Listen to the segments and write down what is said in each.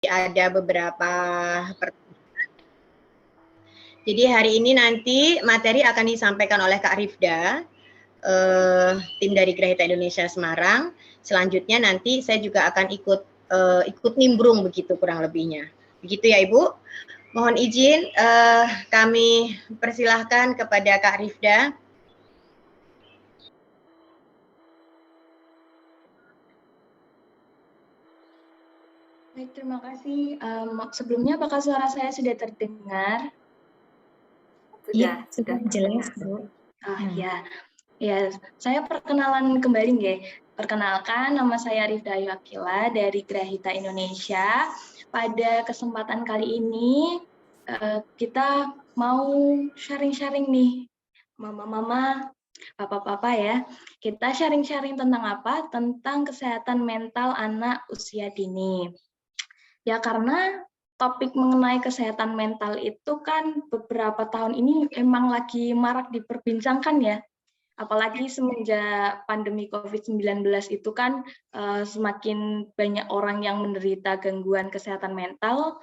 ada beberapa pertanyaan. Jadi hari ini nanti materi akan disampaikan oleh Kak Rifda, tim dari Grahita Indonesia Semarang. Selanjutnya nanti saya juga akan ikut nimbrung begitu kurang lebihnya. Begitu ya Ibu. Mohon izin kami persilahkan kepada Kak Rifda. Baik, terima kasih. Sebelumnya apakah suara saya sudah terdengar? Sudah jelas, Bu. Ya. Ya, saya perkenalan kembali nggih. Perkenalkan, nama saya Rifda Ayu Akila dari Grahita Indonesia. Pada kesempatan kali ini kita mau sharing-sharing nih, mama-mama, papa-papa ya. Kita sharing-sharing tentang apa? Tentang kesehatan mental anak usia dini. Ya karena topik mengenai kesehatan mental itu kan beberapa tahun ini emang lagi marak diperbincangkan ya. Apalagi semenjak pandemi COVID-19 itu kan semakin banyak orang yang menderita gangguan kesehatan mental,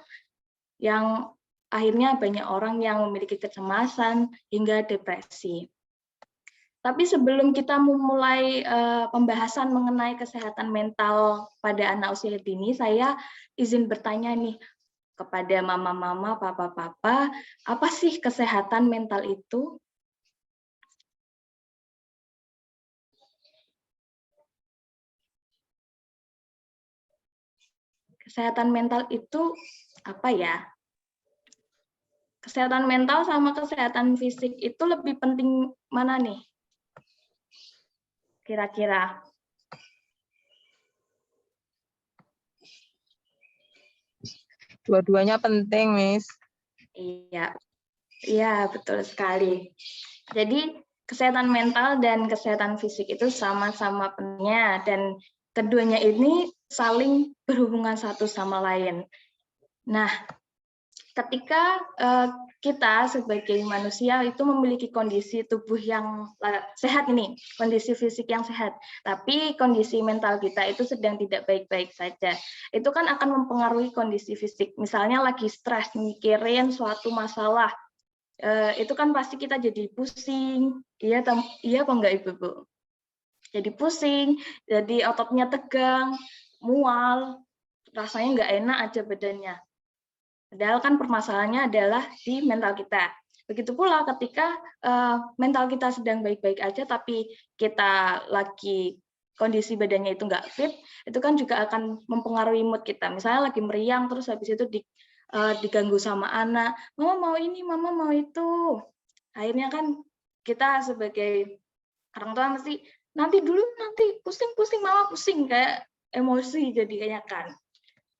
yang akhirnya banyak orang yang memiliki kecemasan hingga depresi. Tapi sebelum kita memulai pembahasan mengenai kesehatan mental pada anak usia dini, saya izin bertanya nih kepada mama-mama, papa-papa, apa sih kesehatan mental itu? Kesehatan mental itu apa ya? Kesehatan mental sama kesehatan fisik itu lebih penting mana nih? Kira-kira? Dua-duanya penting, Miss. Iya, betul sekali. Jadi kesehatan mental dan kesehatan fisik itu sama-sama pentingnya dan keduanya ini saling berhubungan satu sama lain. Nah, ketika kita sebagai manusia itu memiliki kondisi tubuh yang sehat ini, kondisi fisik yang sehat, tapi kondisi mental kita itu sedang tidak baik-baik saja. Itu kan akan mempengaruhi kondisi fisik. Misalnya lagi stres, mikirin suatu masalah, itu kan pasti kita jadi pusing. Iya apa enggak Ibu? Jadi pusing, jadi ototnya tegang, mual, rasanya nggak enak aja badannya. Padahal kan permasalahannya adalah di mental kita. Begitu pula ketika mental kita sedang baik-baik aja, tapi kita lagi kondisi badannya itu nggak fit, itu kan juga akan mempengaruhi mood kita. Misalnya lagi meriang, terus habis itu diganggu sama anak, mama mau ini, mama mau itu. Akhirnya kan kita sebagai orang tua mesti nanti dulu, nanti pusing-pusing, mama pusing, kayak emosi jadinya kan.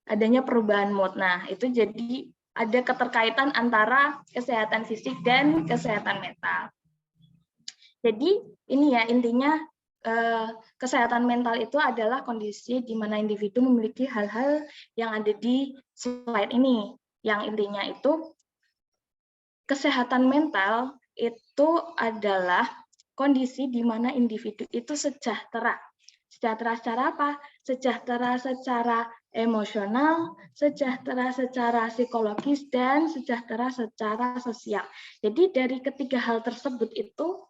Adanya perubahan mood. Nah, itu jadi ada keterkaitan antara kesehatan fisik dan kesehatan mental. Jadi ini ya intinya kesehatan mental itu adalah kondisi di mana individu memiliki hal-hal yang ada di slide ini. Yang intinya itu kesehatan mental itu adalah kondisi di mana individu itu sejahtera. Sejahtera secara apa? Sejahtera secara emosional, sejahtera secara psikologis, dan sejahtera secara sosial. Jadi dari ketiga hal tersebut itu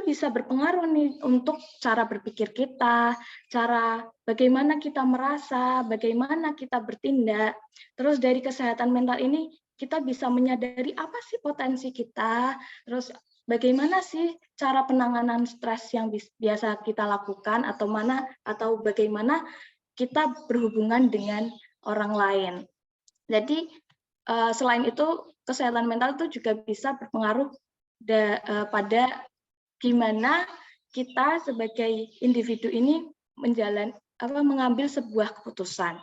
bisa berpengaruh nih untuk cara berpikir kita, cara bagaimana kita merasa, bagaimana kita bertindak. Terus dari kesehatan mental ini kita bisa menyadari apa sih potensi kita, terus bagaimana sih cara penanganan stres yang biasa kita lakukan atau bagaimana kita berhubungan dengan orang lain. Jadi selain itu kesehatan mental itu juga bisa berpengaruh pada gimana kita sebagai individu ini mengambil sebuah keputusan.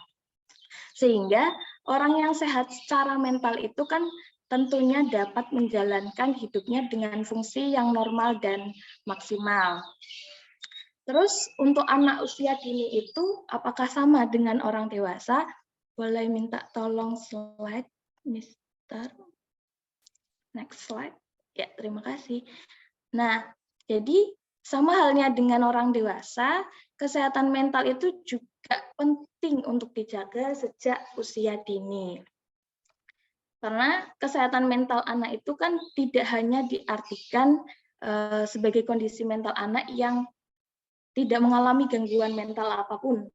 Sehingga orang yang sehat secara mental itu kan tentunya dapat menjalankan hidupnya dengan fungsi yang normal dan maksimal. Terus untuk anak usia dini itu apakah sama dengan orang dewasa? Boleh minta tolong slide, Mister. Next slide. Ya, terima kasih. Nah, jadi sama halnya dengan orang dewasa, kesehatan mental itu juga juga penting untuk dijaga sejak usia dini. Karena kesehatan mental anak itu kan tidak hanya diartikan sebagai kondisi mental anak yang tidak mengalami gangguan mental apapun,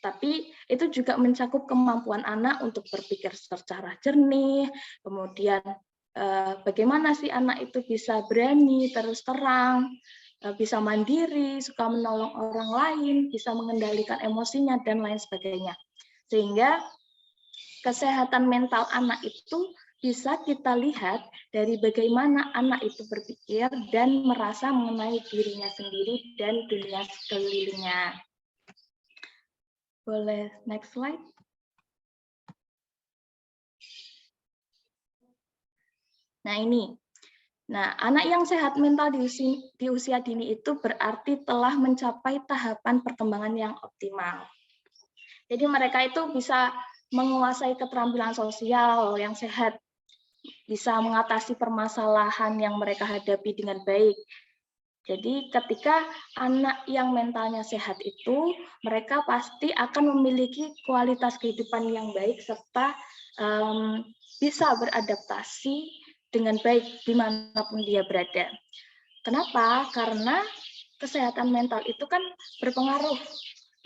tapi itu juga mencakup kemampuan anak untuk berpikir secara jernih, kemudian bagaimana sih anak itu bisa berani, terus terang, bisa mandiri, suka menolong orang lain, bisa mengendalikan emosinya, dan lain sebagainya. Sehingga kesehatan mental anak itu bisa kita lihat dari bagaimana anak itu berpikir dan merasa mengenai dirinya sendiri dan dunia sekelilingnya. Boleh next slide. Nah ini, anak yang sehat mental di usia dini itu berarti telah mencapai tahapan perkembangan yang optimal. Jadi mereka itu bisa menguasai keterampilan sosial yang sehat, bisa mengatasi permasalahan yang mereka hadapi dengan baik. Jadi ketika anak yang mentalnya sehat itu, mereka pasti akan memiliki kualitas kehidupan yang baik serta bisa beradaptasi dengan baik dimanapun dia berada. Kenapa? Karena kesehatan mental itu kan berpengaruh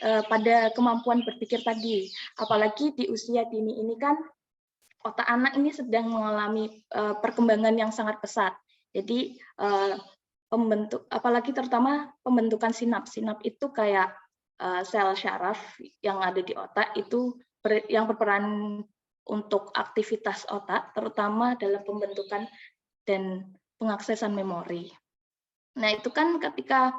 pada kemampuan berpikir tadi. Apalagi di usia dini ini kan otak anak ini sedang mengalami perkembangan yang sangat pesat. Jadi apalagi terutama pembentukan sinaps. Sinaps itu kayak sel syaraf yang ada di otak itu yang berperan untuk aktivitas otak, terutama dalam pembentukan dan pengaksesan memori. Nah itu kan ketika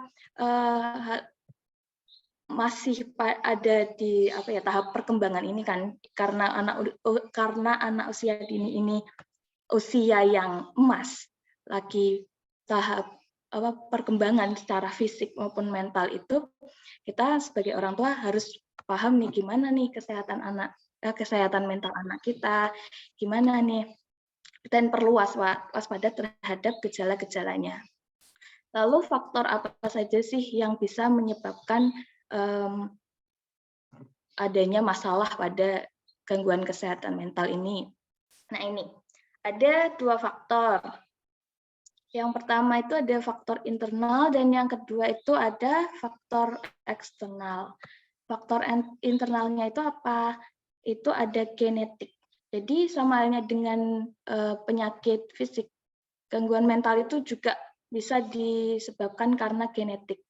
masih ada di tahap perkembangan ini kan, karena anak usia dini ini usia yang emas, lagi tahap perkembangan secara fisik maupun mental itu, kita sebagai orang tua harus paham nih gimana nih kesehatan mental anak kita, gimana nih, dan perlu waspada terhadap gejala-gejalanya. Lalu faktor apa saja sih yang bisa menyebabkan adanya masalah pada gangguan kesehatan mental ini? Nah ini, ada dua faktor. Yang pertama itu ada faktor internal dan yang kedua itu ada faktor eksternal. Faktor internalnya itu apa? Itu ada genetik. Jadi sama halnya dengan penyakit fisik, gangguan mental itu juga bisa disebabkan karena genetik.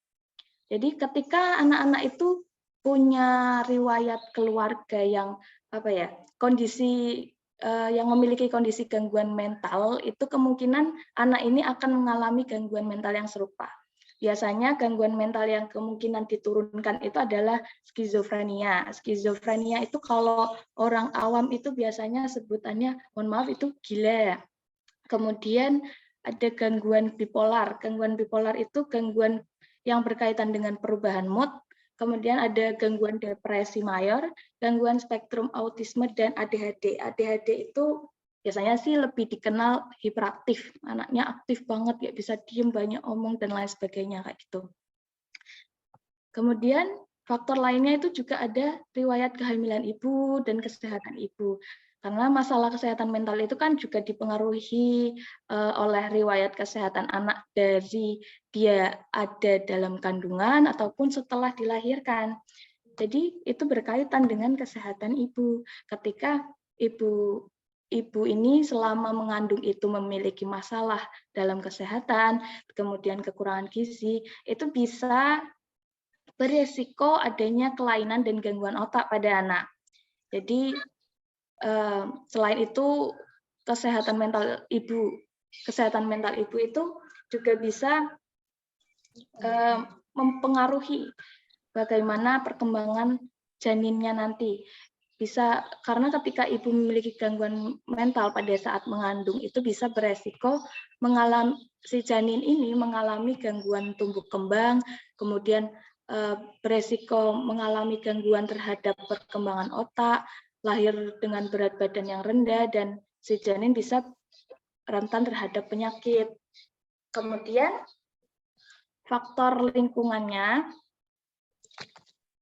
Jadi ketika anak-anak itu punya riwayat keluarga yang kondisi yang memiliki kondisi gangguan mental, itu kemungkinan anak ini akan mengalami gangguan mental yang serupa. Biasanya gangguan mental yang kemungkinan diturunkan itu adalah skizofrenia. Skizofrenia itu kalau orang awam itu biasanya sebutannya, mohon maaf, itu gila. Kemudian ada gangguan bipolar. Gangguan bipolar itu gangguan yang berkaitan dengan perubahan mood. Kemudian ada gangguan depresi mayor, gangguan spektrum autisme, dan ADHD. ADHD itu biasanya sih lebih dikenal hiperaktif. Anaknya aktif banget, ya bisa diem, banyak omong, dan lain sebagainya kayak gitu. Kemudian faktor lainnya itu juga ada riwayat kehamilan ibu dan kesehatan ibu. Karena masalah kesehatan mental itu kan juga dipengaruhi oleh riwayat kesehatan anak dari dia ada dalam kandungan ataupun setelah dilahirkan. Jadi itu berkaitan dengan kesehatan ibu. Ketika ibu ini selama mengandung itu memiliki masalah dalam kesehatan, kemudian kekurangan gizi, itu bisa beresiko adanya kelainan dan gangguan otak pada anak. Jadi selain itu kesehatan mental ibu itu juga bisa mempengaruhi bagaimana perkembangan janinnya nanti. Bisa karena ketika ibu memiliki gangguan mental pada saat mengandung itu bisa beresiko si janin ini mengalami gangguan tumbuh kembang, kemudian beresiko mengalami gangguan terhadap perkembangan otak, lahir dengan berat badan yang rendah, dan si janin bisa rentan terhadap penyakit. Kemudian faktor lingkungannya,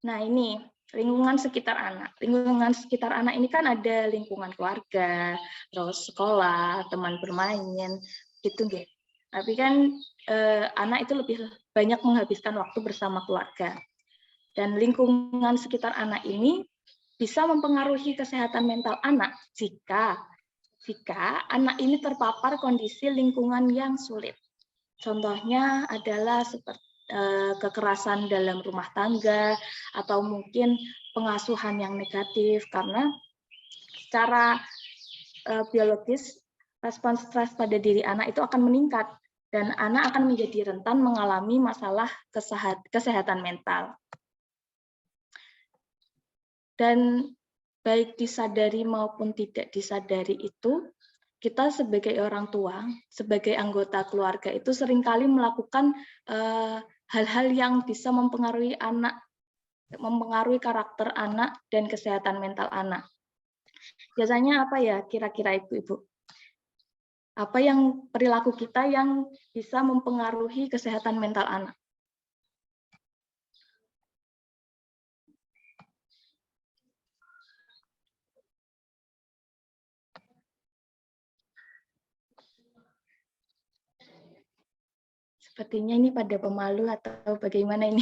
nah ini lingkungan sekitar anak. Lingkungan sekitar anak ini kan ada lingkungan keluarga, terus sekolah, teman bermain, gitu nggih. Tapi kan anak itu lebih banyak menghabiskan waktu bersama keluarga. Dan lingkungan sekitar anak ini bisa mempengaruhi kesehatan mental anak jika anak ini terpapar kondisi lingkungan yang sulit. Contohnya adalah seperti kekerasan dalam rumah tangga atau mungkin pengasuhan yang negatif, karena secara biologis respons stres pada diri anak itu akan meningkat dan anak akan menjadi rentan mengalami masalah kesehatan mental. Dan baik disadari maupun tidak disadari itu, kita sebagai orang tua, sebagai anggota keluarga itu seringkali melakukan hal-hal yang bisa mempengaruhi anak, mempengaruhi karakter anak dan kesehatan mental anak. Biasanya apa ya kira-kira Ibu? Apa yang perilaku kita yang bisa mempengaruhi kesehatan mental anak? Sepertinya ini pada pemalu atau bagaimana ini?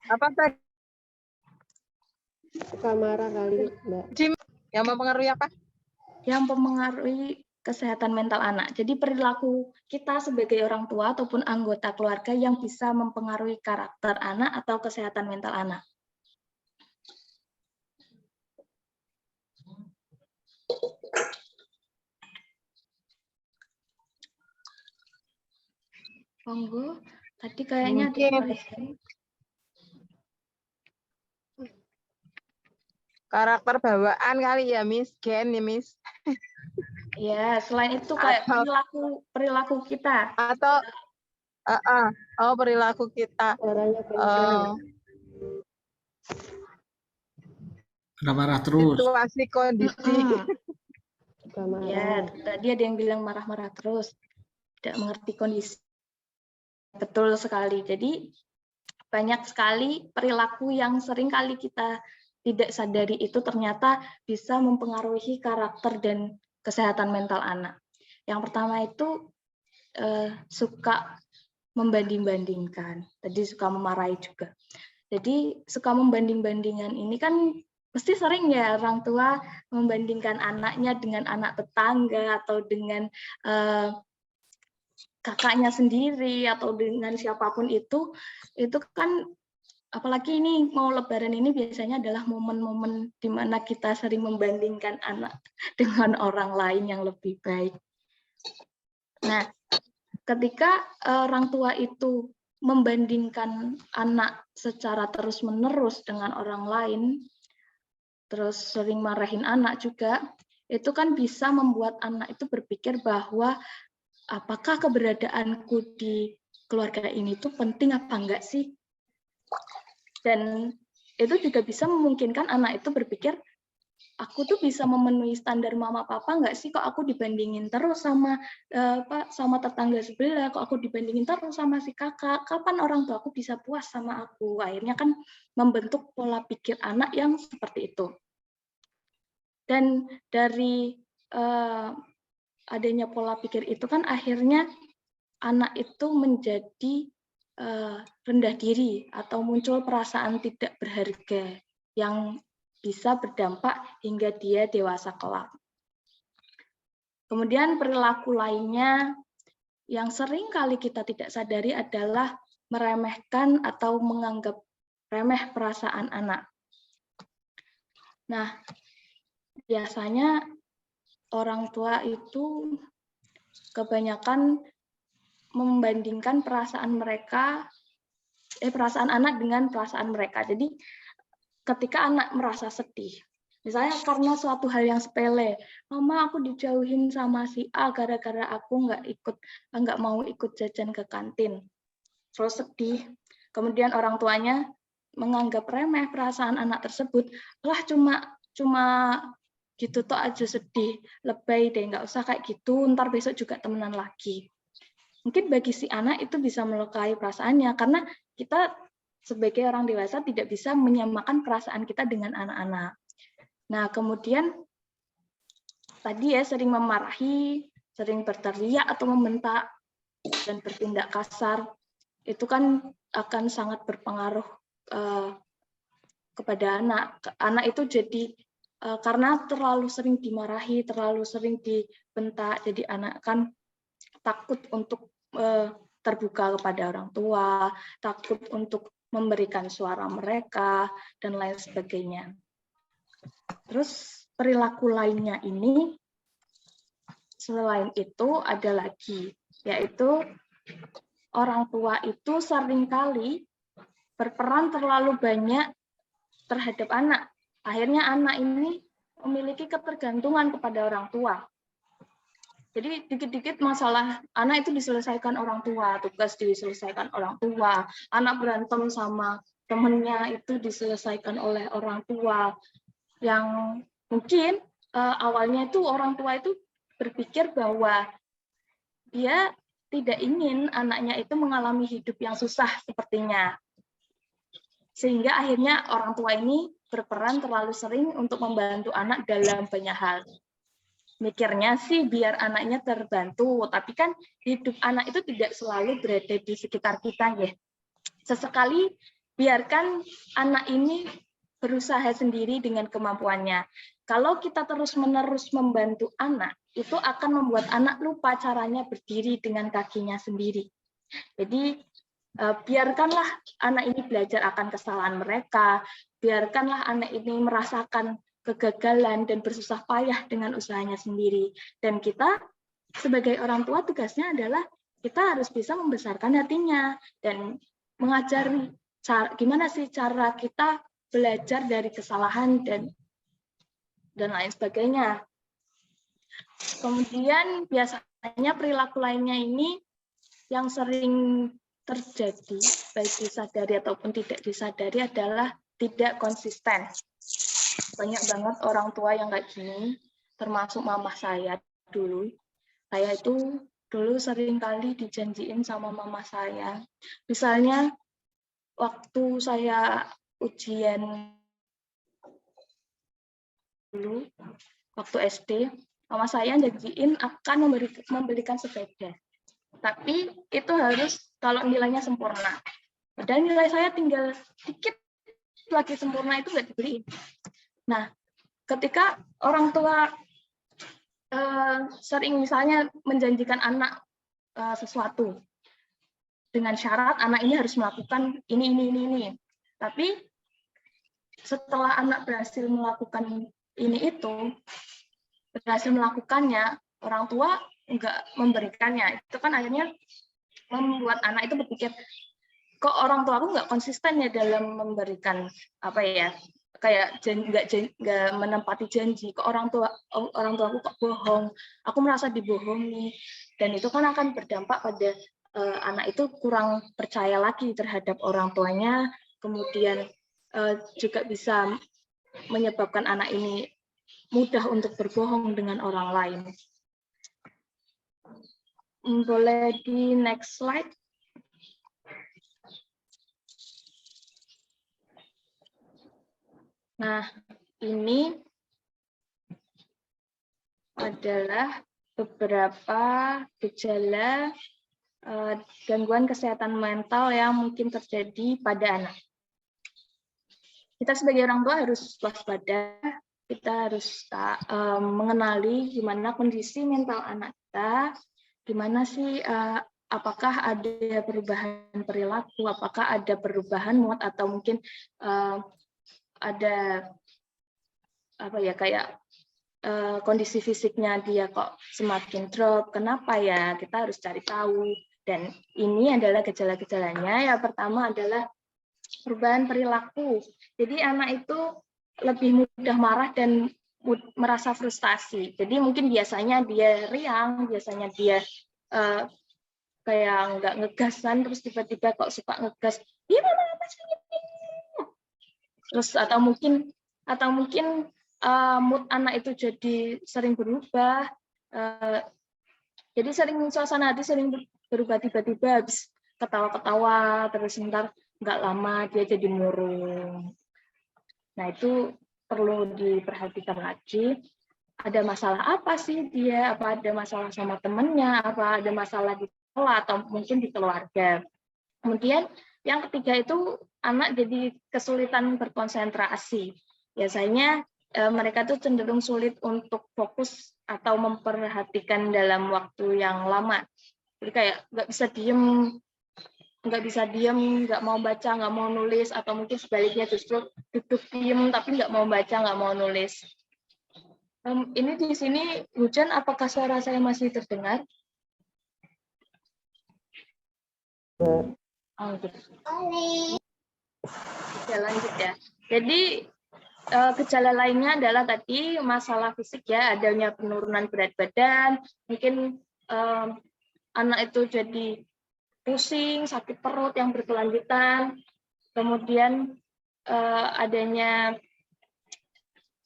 Apa tadi? Suka marah kali, Mbak. Yang mempengaruhi apa? Yang mempengaruhi kesehatan mental anak. Jadi perilaku kita sebagai orang tua ataupun anggota keluarga yang bisa mempengaruhi karakter anak atau kesehatan mental anak. Monggo, tadi kayaknya ada karakter bawaan kali ya, Miss. Gen ya, Miss. Ya, selain itu kayak perilaku kita. Atau perilaku kita. Marah-marah terus. Situasi kondisi. Ya, tadi ada yang bilang marah-marah terus, tidak mengerti kondisi. Betul sekali. Jadi banyak sekali perilaku yang sering kali kita tidak sadari itu ternyata bisa mempengaruhi karakter dan kesehatan mental anak. Yang pertama itu suka membanding-bandingkan. Tadi suka memarahi juga. Jadi suka membanding-bandingkan ini kan pasti sering ya orang tua membandingkan anaknya dengan anak tetangga atau dengan kakaknya sendiri atau dengan siapapun itu kan apalagi ini mau Lebaran ini biasanya adalah momen-momen di mana kita sering membandingkan anak dengan orang lain yang lebih baik. Nah, ketika orang tua itu membandingkan anak secara terus-menerus dengan orang lain, terus sering marahin anak juga, itu kan bisa membuat anak itu berpikir bahwa apakah keberadaanku di keluarga ini tuh penting apa enggak sih? Dan itu juga bisa memungkinkan anak itu berpikir, aku tuh bisa memenuhi standar mama papa enggak sih? Kok aku dibandingin terus sama tetangga sebelah? Kok aku dibandingin terus sama si kakak? Kapan orang tua aku bisa puas sama aku? Akhirnya kan membentuk pola pikir anak yang seperti itu. Dan dari adanya pola pikir itu kan akhirnya anak itu menjadi rendah diri atau muncul perasaan tidak berharga yang bisa berdampak hingga dia dewasa kelak. Kemudian perilaku lainnya yang sering kali kita tidak sadari adalah meremehkan atau menganggap remeh perasaan anak. Nah, biasanya orang tua itu kebanyakan membandingkan perasaan anak dengan perasaan mereka. Jadi ketika anak merasa sedih, misalnya karena suatu hal yang sepele, mama aku dijauhin sama si A gara-gara aku nggak mau ikut jajan ke kantin, terus sedih. Kemudian orang tuanya menganggap remeh perasaan anak tersebut, lah cuma gitu toh aja sedih, lebay deh, nggak usah kayak gitu, ntar besok juga temenan lagi. Mungkin bagi si anak itu bisa melukai perasaannya, karena kita sebagai orang dewasa tidak bisa menyamakan perasaan kita dengan anak-anak. Nah, kemudian tadi ya sering memarahi, sering berteriak atau membentak dan bertindak kasar, itu kan akan sangat berpengaruh kepada anak. Anak itu jadi karena terlalu sering dimarahi, terlalu sering dibentak, jadi anak kan takut untuk terbuka kepada orang tua, takut untuk memberikan suara mereka, dan lain sebagainya. Terus perilaku lainnya ini, selain itu ada lagi, yaitu orang tua itu seringkali berperan terlalu banyak terhadap anak. Akhirnya anak ini memiliki ketergantungan kepada orang tua. Jadi dikit-dikit masalah anak itu diselesaikan orang tua, tugas diselesaikan orang tua, anak berantem sama temennya itu diselesaikan oleh orang tua. Yang mungkin awalnya itu orang tua itu berpikir bahwa dia tidak ingin anaknya itu mengalami hidup yang susah sepertinya. Sehingga akhirnya orang tua ini berperan terlalu sering untuk membantu anak dalam banyak hal. Mikirnya sih biar anaknya terbantu, tapi kan hidup anak itu tidak selalu berada di sekitar kita ya. Sesekali biarkan anak ini berusaha sendiri dengan kemampuannya. Kalau kita terus-menerus membantu anak, itu akan membuat anak lupa caranya berdiri dengan kakinya sendiri. Jadi biarkanlah anak ini belajar akan kesalahan mereka, biarkanlah anak ini merasakan kegagalan dan bersusah payah dengan usahanya sendiri. Dan kita sebagai orang tua tugasnya adalah kita harus bisa membesarkan hatinya dan mengajari gimana sih cara kita belajar dari kesalahan dan lain sebagainya. Kemudian biasanya perilaku lainnya ini yang sering terjadi baik disadari ataupun tidak disadari adalah tidak konsisten. Banyak banget orang tua yang kayak gini, termasuk mama saya dulu. Saya itu dulu sering kali dijanjiin sama mama saya. Misalnya waktu saya ujian dulu, waktu SD, mama saya janjiin akan membelikan sepeda. Tapi itu harus kalau nilainya sempurna. Padahal nilai saya tinggal dikit lagi sempurna itu nggak dibeliin. Nah, ketika orang tua sering misalnya menjanjikan anak sesuatu dengan syarat anak ini harus melakukan ini. Tapi setelah anak berhasil melakukan berhasil melakukannya, orang tua nggak memberikannya. Itu kan akhirnya membuat anak itu berpikir, kok orang tua aku nggak konsisten ya dalam memberikan kayak nggak menempati janji. Kok orang tuaku kok bohong, aku merasa dibohongi, dan itu kan akan berdampak pada anak itu kurang percaya lagi terhadap orang tuanya, kemudian juga bisa menyebabkan anak ini mudah untuk berbohong dengan orang lain. Boleh di next slide. Nah, ini adalah beberapa gejala gangguan kesehatan mental yang mungkin terjadi pada anak. Kita sebagai orang tua harus waspada, kita harus mengenali gimana kondisi mental anak kita, gimana sih apakah ada perubahan perilaku, apakah ada perubahan mood, atau mungkin ada kondisi fisiknya dia kok semakin drop. Kenapa ya? Kita harus cari tahu. Dan ini adalah gejala-gejalanya. Yang pertama adalah perubahan perilaku. Jadi anak itu lebih mudah marah dan merasa frustasi. Jadi mungkin biasanya dia riang, biasanya dia kayak nggak ngegasan, terus tiba-tiba kok suka ngegas. Gimana apa sih? Terus atau mungkin mood anak itu jadi sering berubah. Jadi suasana hati sering berubah tiba-tiba, habis ketawa-ketawa, terus ntar nggak lama dia jadi murung. Nah, itu perlu diperhatikan lagi. Ada masalah apa sih dia? Apa ada masalah sama temennya? Apa ada masalah di sekolah atau mungkin di keluarga? Kemudian yang ketiga itu anak jadi kesulitan berkonsentrasi. Biasanya mereka tuh cenderung sulit untuk fokus atau memperhatikan dalam waktu yang lama. Jadi kayak nggak bisa diem, nggak mau baca, nggak mau nulis, atau mungkin sebaliknya justru duduk diem tapi nggak mau baca, nggak mau nulis. Ini di sini hujan, apakah suara saya masih terdengar? Oh, gitu. Oke, lanjut ya. Jadi gejala lainnya adalah tadi masalah fisik ya, adanya penurunan berat badan, mungkin anak itu jadi pusing, sakit perut yang berkelanjutan, kemudian adanya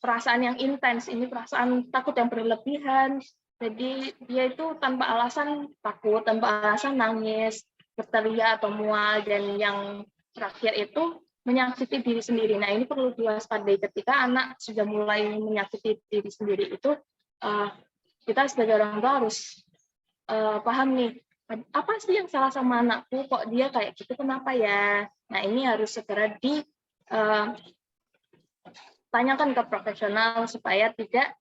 perasaan yang intens, ini perasaan takut yang berlebihan, jadi dia itu tanpa alasan takut, tanpa alasan nangis, berteriak atau mual, dan yang terakhir itu menyakiti diri sendiri. Nah, ini perlu diwaspadai ketika anak sudah mulai menyakiti diri sendiri itu, kita sebagai orang tua harus paham nih, apa sih yang salah sama anakku, kok dia kayak gitu, kenapa ya? Nah, ini harus segera ditanyakan ke profesional supaya tidak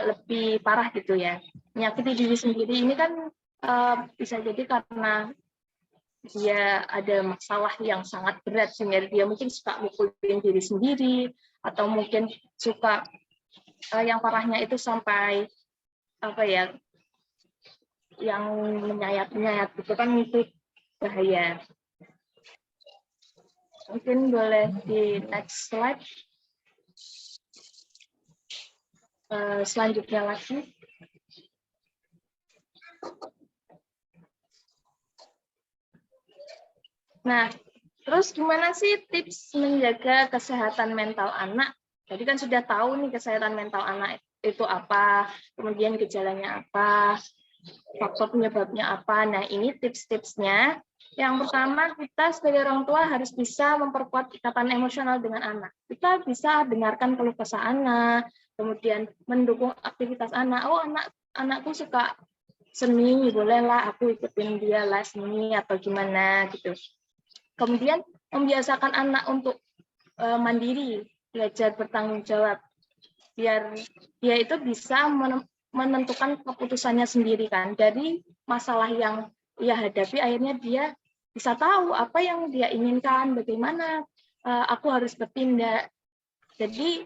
lebih parah gitu ya. Menyakiti diri sendiri ini kan bisa jadi karena dia ada masalah yang sangat berat sehingga dia mungkin suka mukulin diri sendiri, atau mungkin suka yang parahnya itu sampai apa ya, yang menyayat gitu kan, itu bahaya. Mungkin boleh di next slide. Selanjutnya lagi. Nah, terus gimana sih tips menjaga kesehatan mental anak? Tadi kan sudah tahu nih kesehatan mental anak itu apa, kemudian gejalanya apa, faktor penyebabnya apa. Nah, ini tips-tipsnya. Yang pertama, kita sebagai orang tua harus bisa memperkuat ikatan emosional dengan anak. Kita bisa dengarkan keluh kesah anak, kemudian mendukung aktivitas anak. Oh, anakku suka seni, bolehlah aku ikutin dia les seni atau gimana gitu. Kemudian membiasakan anak untuk mandiri, belajar bertanggung jawab, biar dia itu bisa menentukan keputusannya sendiri kan. Dari masalah yang ia hadapi, akhirnya dia bisa tahu apa yang dia inginkan, bagaimana aku harus bertindak. Jadi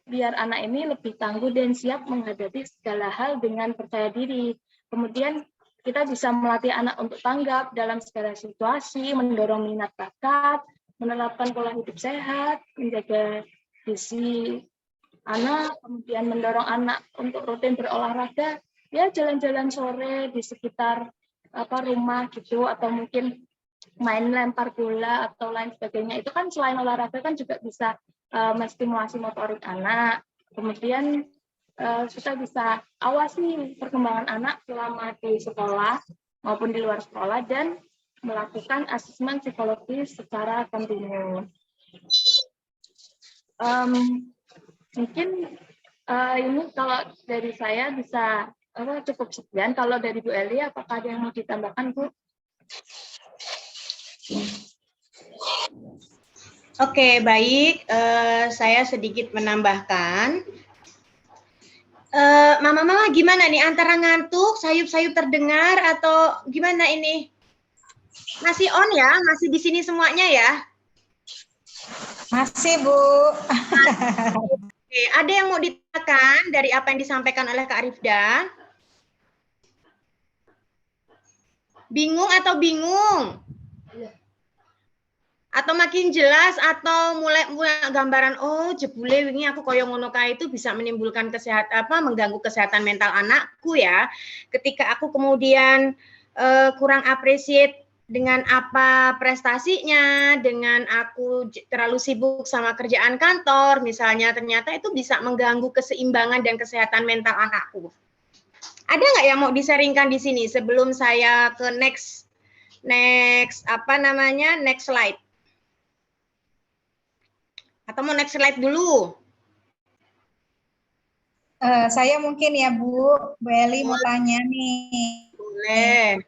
biar anak ini lebih tangguh dan siap menghadapi segala hal dengan percaya diri. Kemudian kita bisa melatih anak untuk tanggap dalam segala situasi, mendorong minat bakat, menerapkan pola hidup sehat, menjaga gizi anak, kemudian mendorong anak untuk rutin berolahraga, ya jalan-jalan sore di sekitar rumah gitu, atau mungkin main lempar bola atau lain sebagainya. Itu kan selain olahraga kan juga bisa menstimulasi motorik anak. Kemudian kita bisa awasi perkembangan anak selama di sekolah maupun di luar sekolah, dan melakukan asesmen psikologis secara kontinu. Mungkin ini kalau dari saya bisa cukup sekian. Kalau dari Bu Eli, apakah ada yang mau ditambahkan, Bu? Oke, baik. Saya sedikit menambahkan. Mama gimana nih, antara ngantuk, sayup-sayup terdengar, atau gimana ini? Masih on ya? Masih di sini semuanya ya? Masih, Bu. Oke, ada yang mau ditanyakan dari apa yang disampaikan oleh Kak Rifda? Bingung atau bingung? Atau makin jelas, atau mulai gambaran, oh jebule wingi aku koyo ngono kae itu bisa menimbulkan mengganggu kesehatan mental anakku ya. Ketika aku kemudian kurang appreciate dengan apa prestasinya, dengan aku terlalu sibuk sama kerjaan kantor misalnya, ternyata itu bisa mengganggu keseimbangan dan kesehatan mental anakku. Ada nggak yang mau disaringkan di sini sebelum saya ke next Next, apa namanya? Next slide. Atau mau next slide dulu? Saya mungkin ya Bu Eli mau tanya nih. Boleh.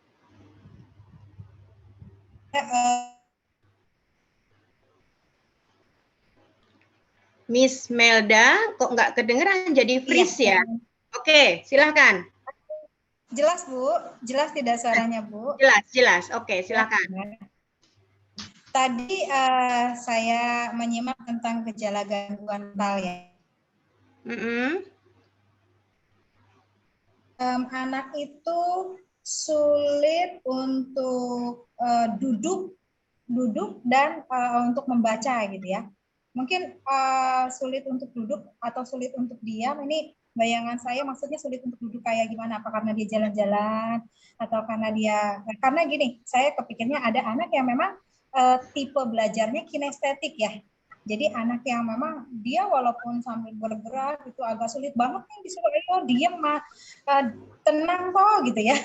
Miss Melda, kok nggak kedengeran jadi freeze ya? Oke, silahkan. Jelas Bu, jelas tidak suaranya Bu? Jelas, jelas. Oke, silahkan. Tadi saya menyimak tentang gejala gangguan mental ya. Anak itu sulit untuk duduk dan untuk membaca gitu ya. Mungkin sulit untuk duduk atau sulit untuk diam. Ini bayangan saya maksudnya sulit untuk duduk kayak gimana? Apa karena dia jalan-jalan atau karena gini, saya kepikirnya ada anak yang memang tipe belajarnya kinestetik ya. Jadi anak yang memang dia walaupun sambil bergerak itu agak sulit banget nih disuruh ayo diem tenang kok gitu ya.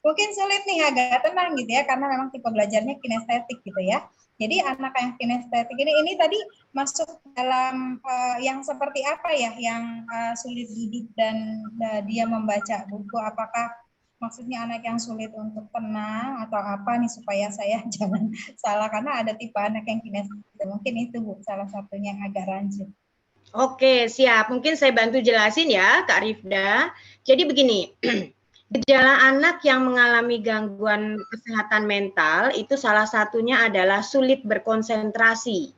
Mungkin sulit nih agak tenang gitu ya karena memang tipe belajarnya kinestetik gitu ya. Jadi anak yang kinestetik ini tadi masuk dalam yang seperti apa ya yang sulit duduk dan dia membaca buku, apakah maksudnya anak yang sulit untuk tenang atau apa nih supaya saya jangan salah karena ada tipe anak yang kinestetik. Mungkin itu Bu salah satunya yang agak rancu. Oke, siap. Mungkin saya bantu jelasin ya Kak Rifda. Jadi begini, gejala anak yang mengalami gangguan kesehatan mental itu salah satunya adalah sulit berkonsentrasi.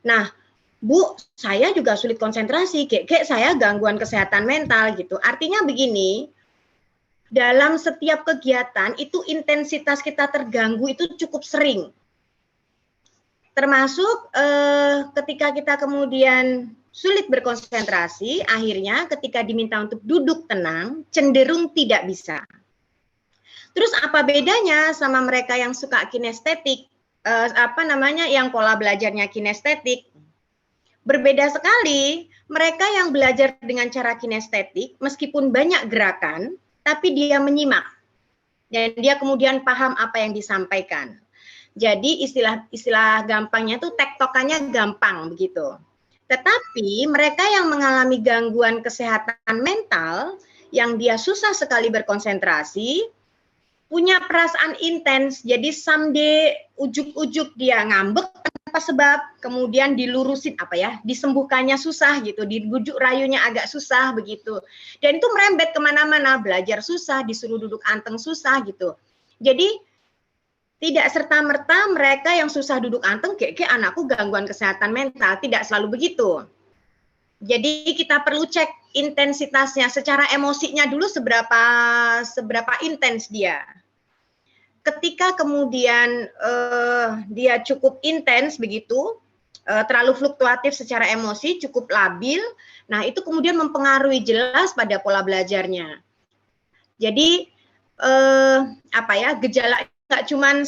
Nah, Bu, saya juga sulit konsentrasi, kayak saya gangguan kesehatan mental gitu. Artinya begini, dalam setiap kegiatan itu intensitas kita terganggu itu cukup sering. Termasuk ketika kita kemudian sulit berkonsentrasi, akhirnya ketika diminta untuk duduk tenang, cenderung tidak bisa. Terus apa bedanya sama mereka yang suka kinestetik, yang pola belajarnya kinestetik? Berbeda sekali, mereka yang belajar dengan cara kinestetik, meskipun banyak gerakan, tapi dia menyimak dan dia kemudian paham apa yang disampaikan. Jadi istilah gampangnya tuh tektokannya gampang begitu. Tetapi mereka yang mengalami gangguan kesehatan mental yang dia susah sekali berkonsentrasi, punya perasaan intens, jadi someday ujuk-ujuk dia ngambek tanpa sebab, kemudian dilurusin disembuhkannya susah gitu, dibujuk rayunya agak susah begitu. Dan itu merembet kemana-mana, belajar susah, disuruh duduk anteng susah gitu. Jadi tidak serta-merta mereka yang susah duduk anteng, kayak anakku gangguan kesehatan mental, tidak selalu begitu. Jadi kita perlu cek intensitasnya, secara emosinya dulu seberapa intens dia. Ketika kemudian dia cukup intens begitu, terlalu fluktuatif secara emosi, cukup labil, nah itu kemudian mempengaruhi jelas pada pola belajarnya. Jadi gejala nggak cuman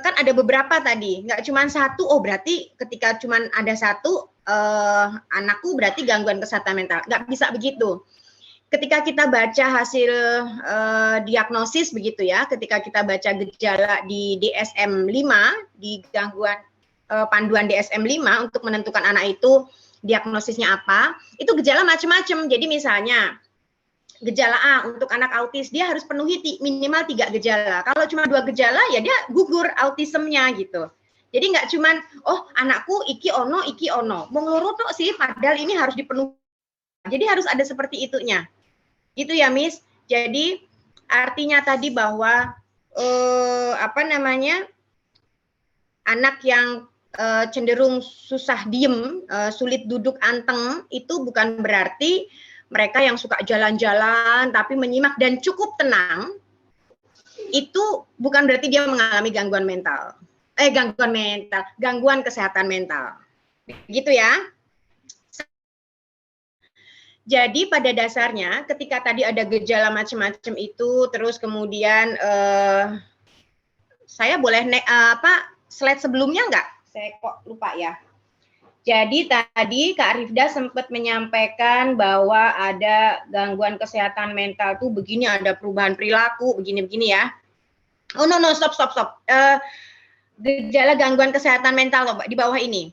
kan ada beberapa tadi, nggak cuman satu. Oh berarti ketika cuman ada satu anakku berarti gangguan kesehatan mental, nggak bisa begitu. Ketika kita baca hasil diagnosis begitu ya, ketika kita baca gejala di DSM-5, di gangguan panduan DSM-5 untuk menentukan anak itu diagnosisnya apa, itu gejala macam-macam. Jadi misalnya gejala A untuk anak autis, dia harus penuhi minimal 3 gejala. Kalau cuma 2 gejala, ya dia gugur autismenya gitu. Jadi nggak cuman, oh anakku iki ono, mau ngeluru tok sih, padahal ini harus dipenuhi. Jadi harus ada seperti itunya. Itu ya Miss. Jadi artinya tadi bahwa anak yang cenderung susah diem, sulit duduk anteng, itu bukan berarti mereka yang suka jalan-jalan tapi menyimak dan cukup tenang, itu bukan berarti dia mengalami gangguan kesehatan mental. Gitu ya. Jadi pada dasarnya ketika tadi ada gejala macam-macam itu, terus kemudian saya boleh slide sebelumnya nggak? Saya kok lupa ya. Jadi tadi Kak Rifda sempat menyampaikan bahwa ada gangguan kesehatan mental tuh begini, ada perubahan perilaku, begini-begini ya. Oh no, stop. Gejala gangguan kesehatan mental loh, Mbak, di bawah ini.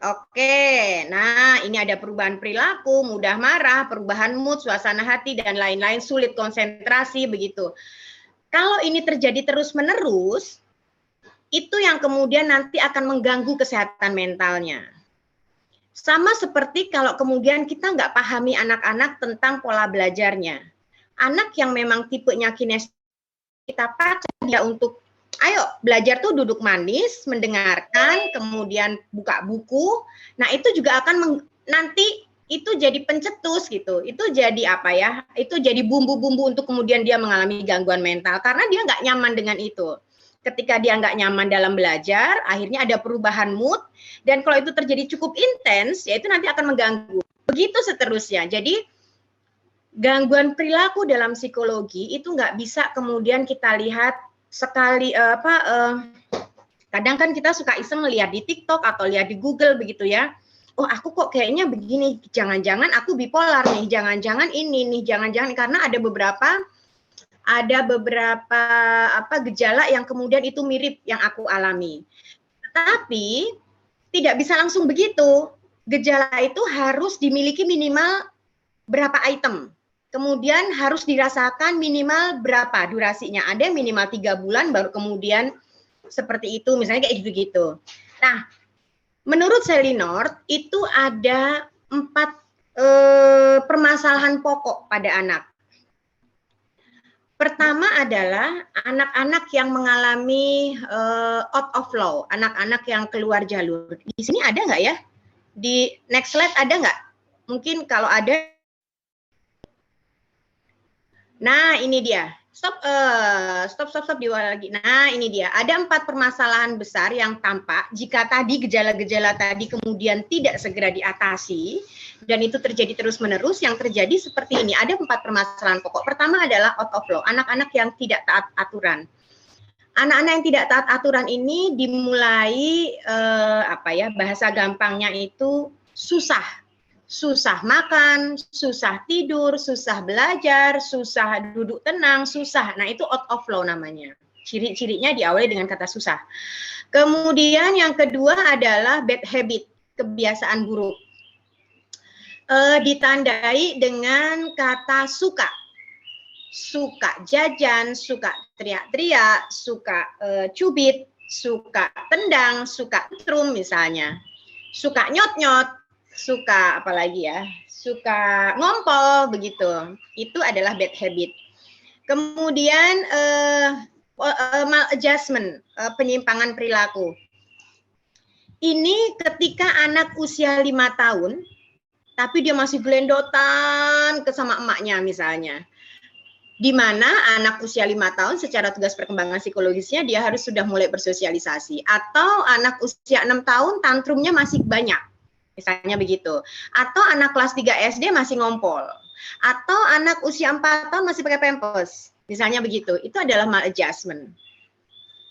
Oke, nah ini ada perubahan perilaku, mudah marah, perubahan mood, suasana hati, dan lain-lain, sulit konsentrasi, begitu. Kalau ini terjadi terus-menerus, itu yang kemudian nanti akan mengganggu kesehatan mentalnya. Sama seperti kalau kemudian kita nggak pahami anak-anak tentang pola belajarnya. Anak yang memang tipenya kinestetik, kita paksa dia untuk ayo belajar tuh duduk manis, mendengarkan, kemudian buka buku. Nah itu juga akan nanti itu jadi pencetus gitu. Itu jadi apa ya? Itu jadi bumbu-bumbu untuk kemudian dia mengalami gangguan mental karena dia nggak nyaman dengan itu. Ketika dia nggak nyaman dalam belajar, akhirnya ada perubahan mood. Dan kalau itu terjadi cukup intens, ya itu nanti akan mengganggu. Begitu seterusnya. Jadi gangguan perilaku dalam psikologi itu nggak bisa kemudian kita lihat sekali kadang kan kita suka iseng lihat di TikTok atau lihat di Google begitu ya. Oh aku kok kayaknya begini, jangan-jangan aku bipolar nih, jangan-jangan ini nih, jangan-jangan karena ada beberapa gejala yang kemudian itu mirip yang aku alami. Tapi tidak bisa langsung begitu. Gejala itu harus dimiliki minimal berapa item. Kemudian harus dirasakan minimal berapa durasinya. Ada yang minimal 3 bulan baru kemudian seperti itu, misalnya kayak gitu-gitu. Nah, menurut Sally North itu ada 4 permasalahan pokok pada anak. Pertama adalah anak-anak yang mengalami out of flow, anak-anak yang keluar jalur. Di sini ada nggak ya? Di next slide ada nggak? Mungkin kalau ada. Nah ini dia. Stop di bawah lagi. Nah ini dia. Ada 4 permasalahan besar yang tampak jika tadi gejala-gejala tadi kemudian tidak segera diatasi. Dan itu terjadi terus-menerus, yang terjadi seperti ini. Ada 4 permasalahan pokok. Pertama adalah out of flow, anak-anak yang tidak taat aturan. Anak-anak yang tidak taat aturan ini dimulai, bahasa gampangnya itu susah makan, susah tidur, susah belajar, susah duduk tenang, susah. Nah itu out of flow namanya. Ciri-cirinya diawali dengan kata susah. Kemudian yang kedua adalah bad habit, kebiasaan buruk. Ditandai dengan kata suka jajan, suka teriak-teriak, suka cubit, suka tendang, suka tantrum misalnya, suka nyot-nyot, suka apalagi ya, suka ngompol begitu. Itu adalah bad habit. Kemudian maladjustment, penyimpangan perilaku. Ini ketika anak usia 5 tahun tapi dia masih gelendotan ke sama emaknya misalnya. Di mana anak usia 5 tahun secara tugas perkembangan psikologisnya dia harus sudah mulai bersosialisasi. Atau anak usia 6 tahun tantrumnya masih banyak. Misalnya begitu. Atau anak kelas 3 SD masih ngompol. Atau anak usia 4 tahun masih pakai pampers. Misalnya begitu. Itu adalah maladjustment.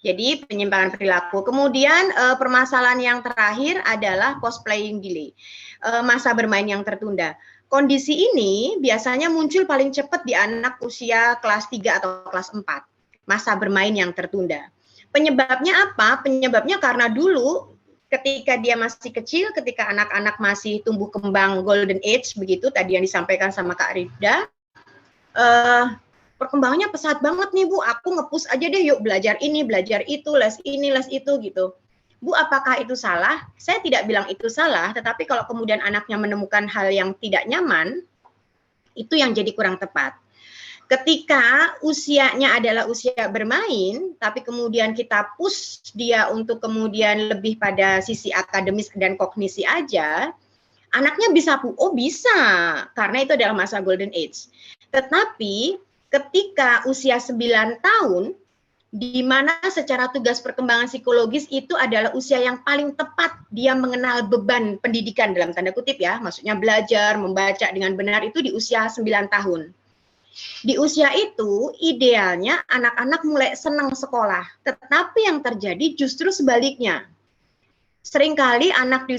Jadi penyimpangan perilaku. Kemudian permasalahan yang terakhir adalah post playing delay. Masa bermain yang tertunda. Kondisi ini biasanya muncul paling cepat di anak usia kelas 3 atau kelas 4. Masa bermain yang tertunda. Penyebabnya apa? Penyebabnya karena dulu ketika dia masih kecil, ketika anak-anak masih tumbuh kembang golden age, begitu tadi yang disampaikan sama Kak Rifda, perkembangannya pesat banget nih Bu, aku nge-push aja deh yuk belajar ini, belajar itu, les ini, les itu gitu. Bu, apakah itu salah? Saya tidak bilang itu salah, tetapi kalau kemudian anaknya menemukan hal yang tidak nyaman, itu yang jadi kurang tepat. Ketika usianya adalah usia bermain, tapi kemudian kita push dia untuk kemudian lebih pada sisi akademis dan kognisi aja, anaknya bisa, oh bisa, karena itu adalah masa golden age. Tetapi ketika usia 9 tahun, di mana secara tugas perkembangan psikologis itu adalah usia yang paling tepat dia mengenal beban pendidikan dalam tanda kutip ya, maksudnya belajar, membaca dengan benar itu di usia 9 tahun. Di usia itu idealnya anak-anak mulai senang sekolah, tetapi yang terjadi justru sebaliknya. Seringkali anak di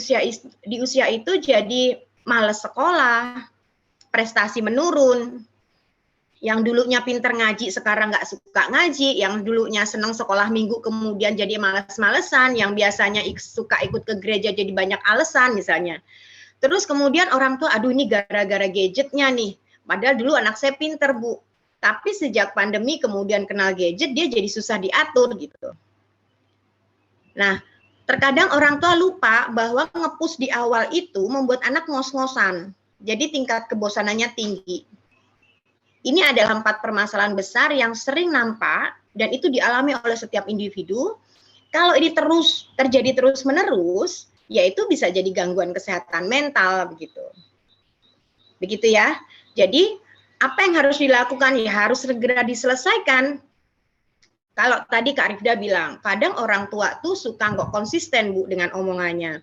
usia itu jadi malas sekolah, prestasi menurun. yang dulunya pinter ngaji sekarang nggak suka ngaji, yang dulunya senang sekolah minggu kemudian jadi malas-malesan, yang biasanya suka ikut ke gereja jadi banyak alasan misalnya. Terus kemudian orang tua, aduh ini gara-gara gadgetnya nih, padahal dulu anak saya pinter Bu, tapi sejak pandemi kemudian kenal gadget dia jadi susah diatur gitu. Nah, terkadang orang tua lupa bahwa nge-push di awal itu membuat anak ngos-ngosan, jadi tingkat kebosanannya tinggi. Ini adalah 4 permasalahan besar yang sering nampak dan itu dialami oleh setiap individu. Kalau ini terus terjadi terus-menerus, yaitu bisa jadi gangguan kesehatan mental begitu. Begitu ya. Jadi apa yang harus dilakukan? Ya harus segera diselesaikan. Kalau tadi Kak Rifda bilang, kadang orang tua tuh suka nggak konsisten Bu dengan omongannya.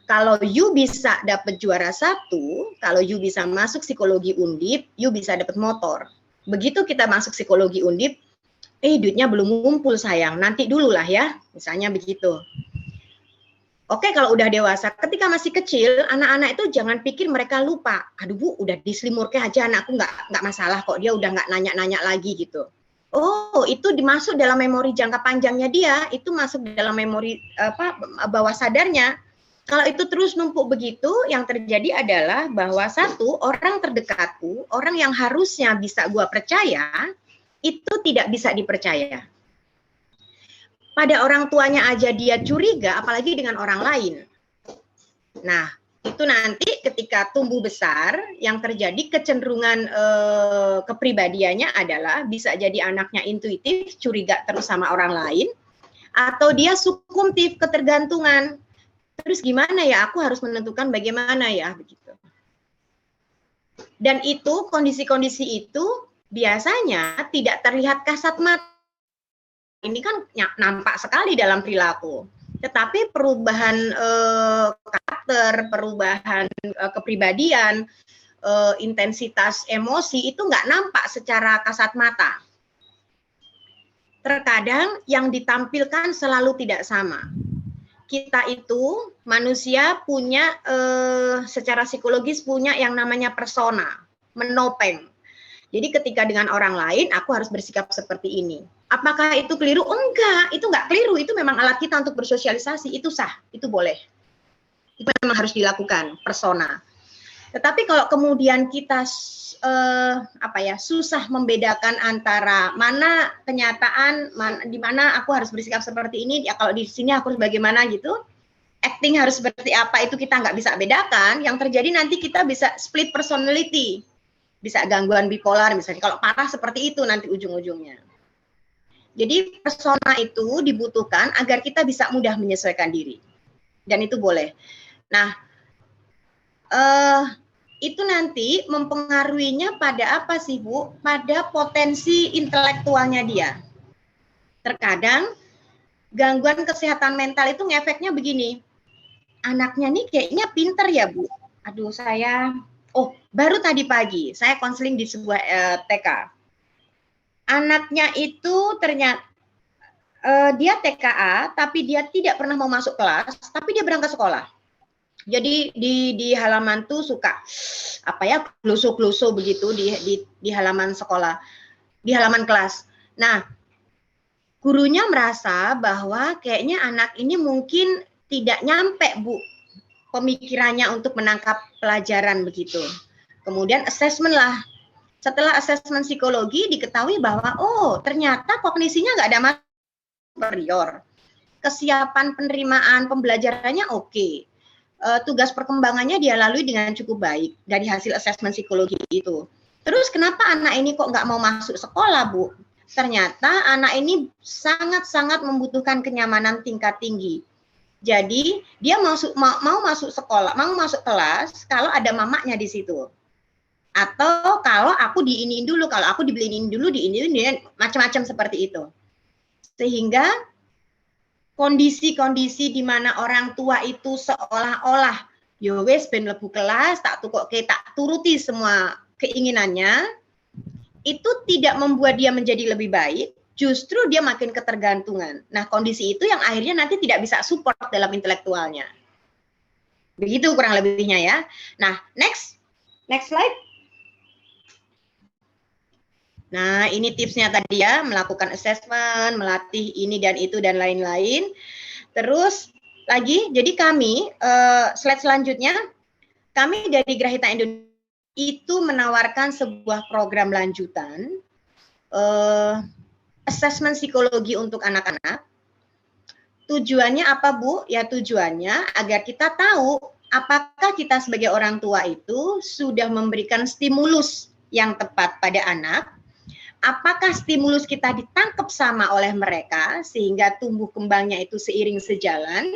Kalau you bisa dapat juara 1, kalau you bisa masuk psikologi Undip, you bisa dapat motor. Begitu kita masuk psikologi Undip, duitnya belum ngumpul sayang, nanti dulu lah ya, misalnya begitu. Oke, kalau udah dewasa, ketika masih kecil, anak-anak itu jangan pikir mereka lupa. Aduh Bu, udah dislimurke aja anakku, nggak masalah kok, dia udah nggak nanya-nanya lagi gitu. Oh, itu dimasuk dalam memori jangka panjangnya dia, itu masuk dalam memori bawah sadarnya. Kalau itu terus numpuk begitu, yang terjadi adalah bahwa satu, orang terdekatku, orang yang harusnya bisa gua percaya, itu tidak bisa dipercaya. Pada orang tuanya aja dia curiga, apalagi dengan orang lain. Nah, itu nanti ketika tumbuh besar, yang terjadi kecenderungan kepribadiannya adalah bisa jadi anaknya intuitif, curiga terus sama orang lain, atau dia sukumtif, ketergantungan. Terus gimana ya, aku harus menentukan bagaimana ya, begitu. Dan itu, kondisi-kondisi itu biasanya tidak terlihat kasat mata. Ini kan nampak sekali dalam perilaku. Tetapi perubahan karakter, perubahan kepribadian, intensitas emosi itu nggak nampak secara kasat mata. Terkadang yang ditampilkan selalu tidak sama. Kita itu manusia punya secara psikologis punya yang namanya persona, menopeng. Jadi ketika dengan orang lain aku harus bersikap seperti ini. Apakah itu keliru? Enggak, itu enggak keliru, itu memang alat kita untuk bersosialisasi, itu sah, itu boleh. Itu memang harus dilakukan, persona. Tetapi kalau kemudian kita susah membedakan antara mana kenyataan, di mana aku harus bersikap seperti ini, ya kalau di sini aku harus bagaimana gitu, acting harus seperti apa, itu kita nggak bisa bedakan, yang terjadi nanti kita bisa split personality, bisa gangguan bipolar misalnya, kalau parah seperti itu nanti ujung-ujungnya. Jadi persona itu dibutuhkan agar kita bisa mudah menyesuaikan diri, dan itu boleh. Nah, itu nanti mempengaruhinya pada apa sih Bu? Pada potensi intelektualnya dia. Terkadang gangguan kesehatan mental itu ngefeknya begini. Anaknya nih kayaknya pinter ya Bu. Aduh baru tadi pagi saya konseling di sebuah TK. Anaknya itu ternyata dia TKA tapi dia tidak pernah mau masuk kelas, tapi dia berangkat sekolah. Jadi di halaman tuh suka klusu-klusu begitu di halaman sekolah, di halaman kelas. Nah, gurunya merasa bahwa kayaknya anak ini mungkin tidak nyampe Bu pemikirannya untuk menangkap pelajaran begitu. Kemudian assessment lah. Setelah asesmen psikologi diketahui bahwa ternyata kognisinya nggak ada masalah superior. Kesiapan penerimaan pembelajarannya oke. Tugas perkembangannya dia lalui dengan cukup baik dari hasil asesmen psikologi itu. Terus kenapa anak ini kok nggak mau masuk sekolah, Bu? Ternyata anak ini sangat-sangat membutuhkan kenyamanan tingkat tinggi. Jadi dia mau masuk sekolah, mau masuk kelas kalau ada mamaknya di situ. Atau kalau aku diiniin dulu, kalau aku dibeliin dulu, diiniin macam-macam seperti itu. Sehingga kondisi-kondisi di mana orang tua itu seolah-olah yo wes ben lebu kelas tak turuti semua keinginannya, itu tidak membuat dia menjadi lebih baik, justru dia makin ketergantungan. Nah, kondisi itu yang akhirnya nanti tidak bisa support dalam intelektualnya. Begitu kurang lebihnya ya. Nah, next slide. Nah, ini tipsnya tadi ya, melakukan assessment, melatih ini dan itu dan lain-lain. Terus lagi, jadi kami, slide selanjutnya, kami dari Grahita Indonesia itu menawarkan sebuah program lanjutan, assessment psikologi untuk anak-anak. Tujuannya apa, Bu? Ya tujuannya agar kita tahu apakah kita sebagai orang tua itu sudah memberikan stimulus yang tepat pada anak. Apakah stimulus kita ditangkap sama oleh mereka sehingga tumbuh kembangnya itu seiring sejalan,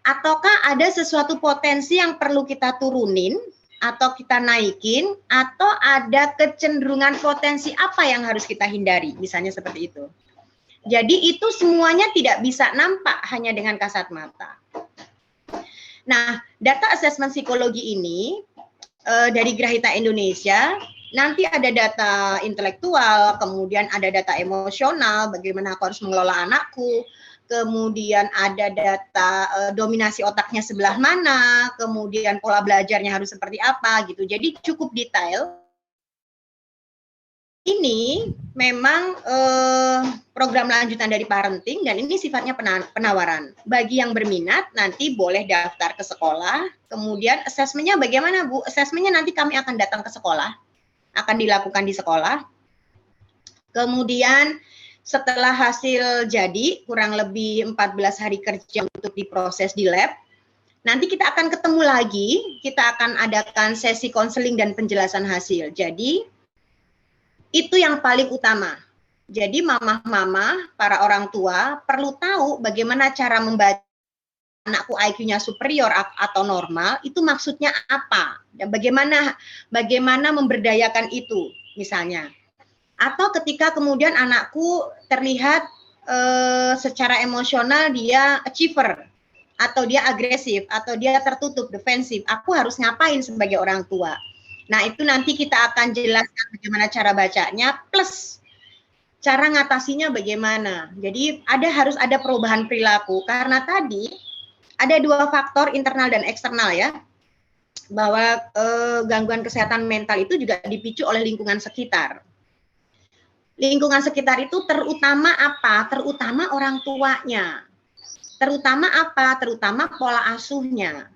ataukah ada sesuatu potensi yang perlu kita turunin atau kita naikin, atau ada kecenderungan potensi apa yang harus kita hindari, misalnya seperti itu. Jadi itu semuanya tidak bisa nampak hanya dengan kasat mata. Nah, data assessment psikologi ini dari Grahita Indonesia, nanti ada data intelektual, kemudian ada data emosional, bagaimana aku harus mengelola anakku, kemudian ada data dominasi otaknya sebelah mana, kemudian pola belajarnya harus seperti apa gitu. Jadi cukup detail. Ini memang program lanjutan dari parenting dan ini sifatnya penawaran. Bagi yang berminat nanti boleh daftar ke sekolah, kemudian assessment-nya bagaimana, Bu? Assessment-nya nanti kami akan datang ke sekolah, akan dilakukan di sekolah. Kemudian setelah hasil jadi, kurang lebih 14 hari kerja untuk diproses di lab, nanti kita akan ketemu lagi, kita akan adakan sesi konseling dan penjelasan hasil. Jadi itu yang paling utama. Jadi mama-mama, para orang tua perlu tahu bagaimana cara membaca anakku IQ-nya superior atau normal, itu maksudnya apa? Dan bagaimana memberdayakan itu misalnya. Atau ketika kemudian anakku terlihat secara emosional dia achiever, atau dia agresif, atau dia tertutup, defensif, aku harus ngapain sebagai orang tua? Nah, itu nanti kita akan jelaskan bagaimana cara bacanya, plus cara ngatasinya bagaimana. Jadi harus ada perubahan perilaku, karena tadi ada dua faktor internal dan eksternal ya, bahwa gangguan kesehatan mental itu juga dipicu oleh lingkungan sekitar. Lingkungan sekitar itu terutama apa? Terutama orang tuanya. Terutama apa? Terutama pola asuhnya.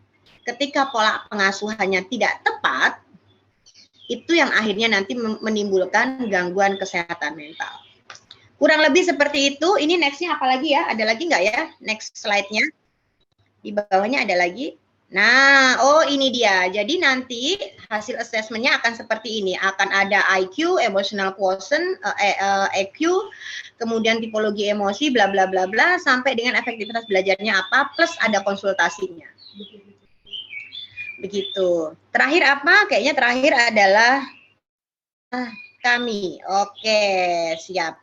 Ketika pola pengasuhannya tidak tepat, itu yang akhirnya nanti menimbulkan gangguan kesehatan mental. Kurang lebih seperti itu. Ini next-nya apa lagi ya? Ada lagi nggak ya? Next slide-nya. Di bawahnya ada lagi. Nah, ini dia. Jadi nanti hasil assessment-nya akan seperti ini. Akan ada IQ, emotional quotient, EQ, kemudian tipologi emosi, bla bla bla bla, sampai dengan efektivitas belajarnya apa, plus ada konsultasinya. Begitu. Terakhir apa? Kayaknya terakhir adalah kami. Oke, siap.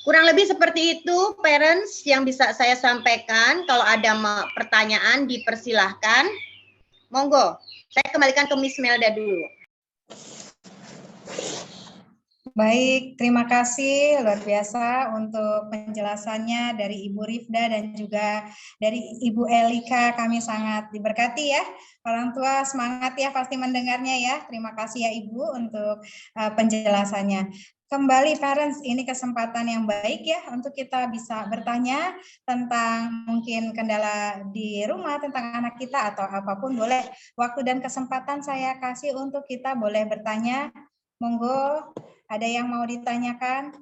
Kurang lebih seperti itu, parents, yang bisa saya sampaikan. Kalau ada pertanyaan, dipersilahkan. Monggo. Saya kembalikan ke Miss Melda dulu. Baik, terima kasih luar biasa untuk penjelasannya dari Ibu Rifda dan juga dari Ibu Elika. Kami sangat diberkati ya. Orang tua semangat ya pasti mendengarnya ya. Terima kasih ya Ibu untuk penjelasannya. Kembali parents, ini kesempatan yang baik ya untuk kita bisa bertanya tentang mungkin kendala di rumah, tentang anak kita atau apapun boleh. Waktu dan kesempatan saya kasih untuk kita boleh bertanya. Monggo. Ada yang mau ditanyakan?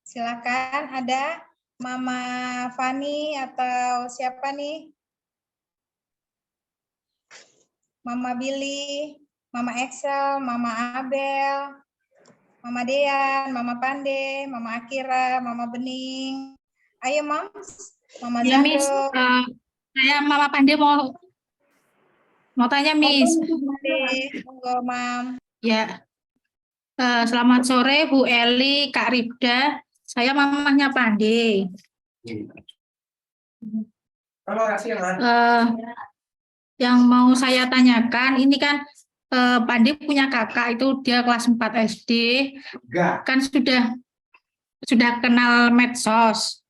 Silakan, ada Mama Fani atau siapa nih? Mama Billy, Mama Excel, Mama Abel, Mama Dean, Mama Pande, Mama Akira, Mama Bening. Ayo, Moms. Mama Ya, Zado. Miss. Saya Mama Pande mau tanya, Miss. Monggo, Mam. Ya. Selamat sore Bu Eli, Kak Rifda. Saya mamahnya Pande. Yang mau saya tanyakan, ini kan Pande punya kakak itu dia kelas 4 SD, kan sudah kenal medsos.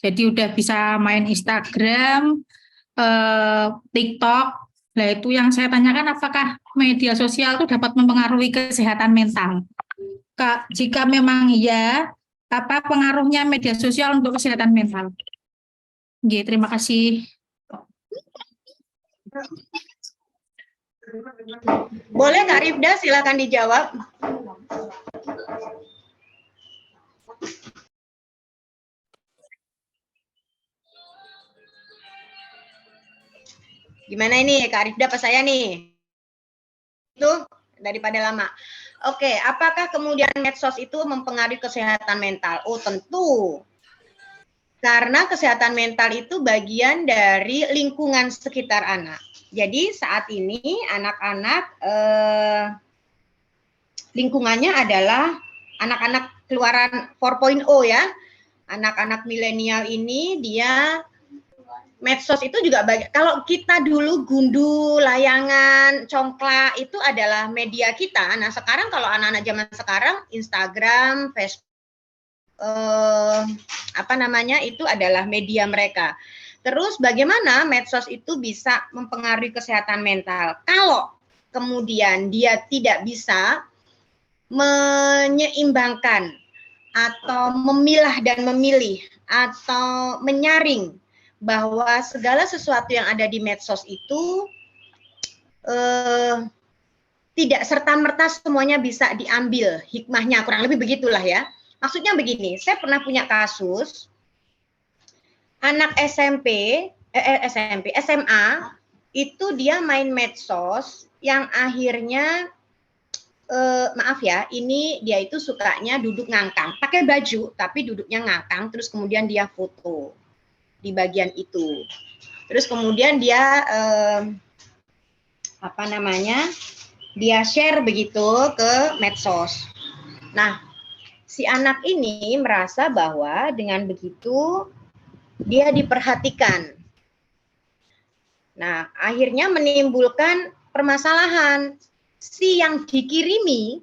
Jadi udah bisa main Instagram, TikTok. Nah, itu yang saya tanyakan, apakah media sosial itu dapat mempengaruhi kesehatan mental? Kak, jika memang iya, apa pengaruhnya media sosial untuk kesehatan mental? Oke, terima kasih. Boleh Kak Rifda, silakan dijawab. Gimana ini Kak Rifda apa saya nih? Itu daripada lama. Oke, apakah kemudian medsos itu mempengaruhi kesehatan mental? Oh, tentu. Karena kesehatan mental itu bagian dari lingkungan sekitar anak. Jadi saat ini anak-anak lingkungannya adalah anak-anak keluaran 4.0 ya. Anak-anak milenial ini dia medsos itu juga kalau kita dulu gundu, layangan, congklak itu adalah media kita. Nah, sekarang kalau anak-anak zaman sekarang Instagram, Facebook itu adalah media mereka. Terus bagaimana medsos itu bisa mempengaruhi kesehatan mental? Kalau kemudian dia tidak bisa menyeimbangkan atau memilah dan memilih atau menyaring bahwa segala sesuatu yang ada di medsos itu tidak serta-merta semuanya bisa diambil hikmahnya, kurang lebih begitulah ya. Maksudnya begini, saya pernah punya kasus anak SMA itu dia main medsos yang akhirnya maaf ya, ini dia itu sukanya duduk ngangkang, pakai baju tapi duduknya ngangkang, terus kemudian dia foto di bagian itu. Terus kemudian dia dia share begitu ke medsos. Nah, si anak ini merasa bahwa dengan begitu dia diperhatikan. Nah, akhirnya menimbulkan permasalahan. Si yang dikirimi,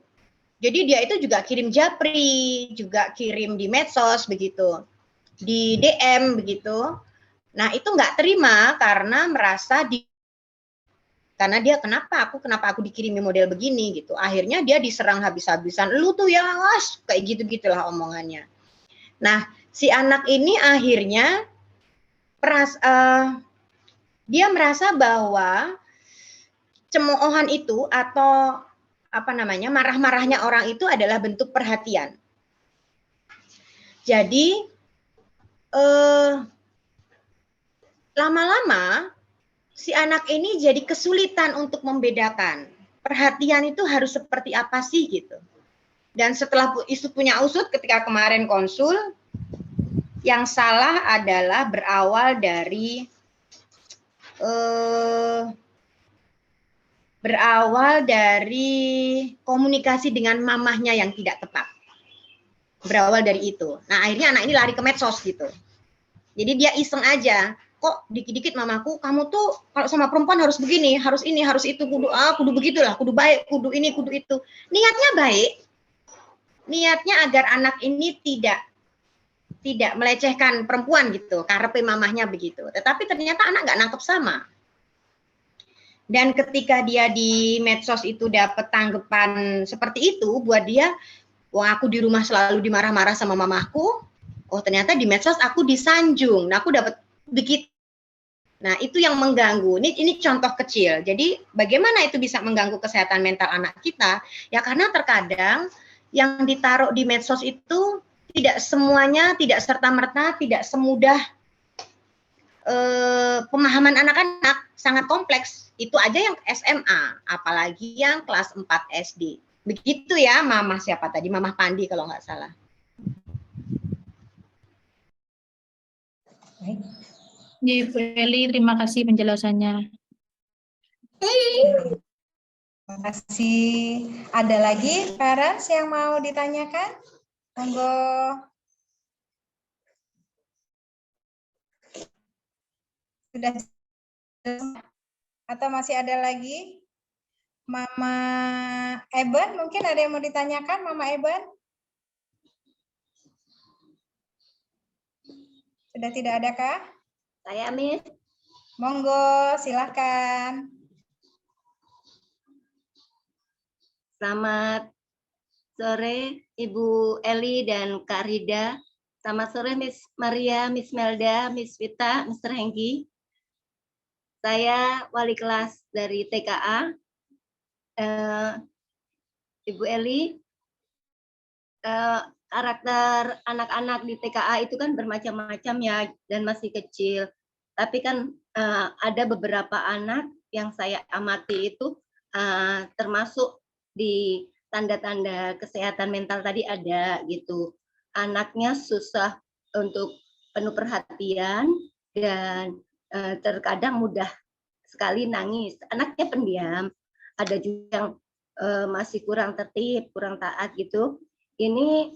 jadi dia itu juga kirim japri, juga kirim di medsos begitu, di DM begitu. Nah, itu nggak terima karena merasa karena dia kenapa aku dikirimi model begini gitu. Akhirnya dia diserang habis-habisan, lu tuh ya kayak gitu-gitulah omongannya. Nah, si anak ini akhirnya dia merasa bahwa cemoohan itu atau marah-marahnya orang itu adalah bentuk perhatian. Jadi lama-lama si anak ini jadi kesulitan untuk membedakan perhatian itu harus seperti apa sih gitu. Dan setelah isu punya usut ketika kemarin konsul, yang salah adalah berawal dari komunikasi dengan mamahnya yang tidak tepat. Berawal dari itu. Nah, akhirnya anak ini lari ke medsos gitu. Jadi dia iseng aja. Kok dikit-dikit mamaku, kamu tuh kalau sama perempuan harus begini, harus ini, harus itu, kudu begitulah, kudu baik, kudu ini, kudu itu. Niatnya baik. Niatnya agar anak ini tidak melecehkan perempuan gitu, karepe mamahnya begitu. Tetapi ternyata anak nggak nangkep sama. Dan ketika dia di medsos itu dapat tanggapan seperti itu, buat dia, wah aku di rumah selalu dimarah-marah sama mamahku, oh ternyata di medsos aku disanjung, nah aku dapat begitu. Nah itu yang mengganggu, ini contoh kecil. Jadi bagaimana itu bisa mengganggu kesehatan mental anak kita? Ya karena terkadang yang ditaruh di medsos itu tidak semuanya, tidak serta-merta, tidak semudah pemahaman anak-anak, sangat kompleks. Itu aja yang SMA, apalagi yang kelas 4 SD. Begitu ya, Mama siapa tadi? Mama Pandi kalau nggak salah. Baik. Ya, Ibu Eli, terima kasih penjelasannya. Terima kasih. Ada lagi parents yang mau ditanyakan? Monggo. Sudah atau masih ada lagi? Mama Eben, mungkin ada yang mau ditanyakan, Mama Eben? Sudah tidak adakah? Saya, Miss. Monggo, silakan. Selamat sore Ibu Eli dan Kak Rida. Selamat sore Miss Maria, Miss Melda, Miss Vita, Mr. Hengki. Saya wali kelas dari TKA. Ibu Eli, karakter anak-anak di TKA itu kan bermacam-macam ya dan masih kecil. Tapi kan ada beberapa anak yang saya amati itu termasuk di tanda-tanda kesehatan mental tadi ada gitu. Anaknya susah untuk penuh perhatian dan terkadang mudah sekali nangis. Anaknya pendiam, ada juga yang masih kurang tertib, kurang taat gitu. Ini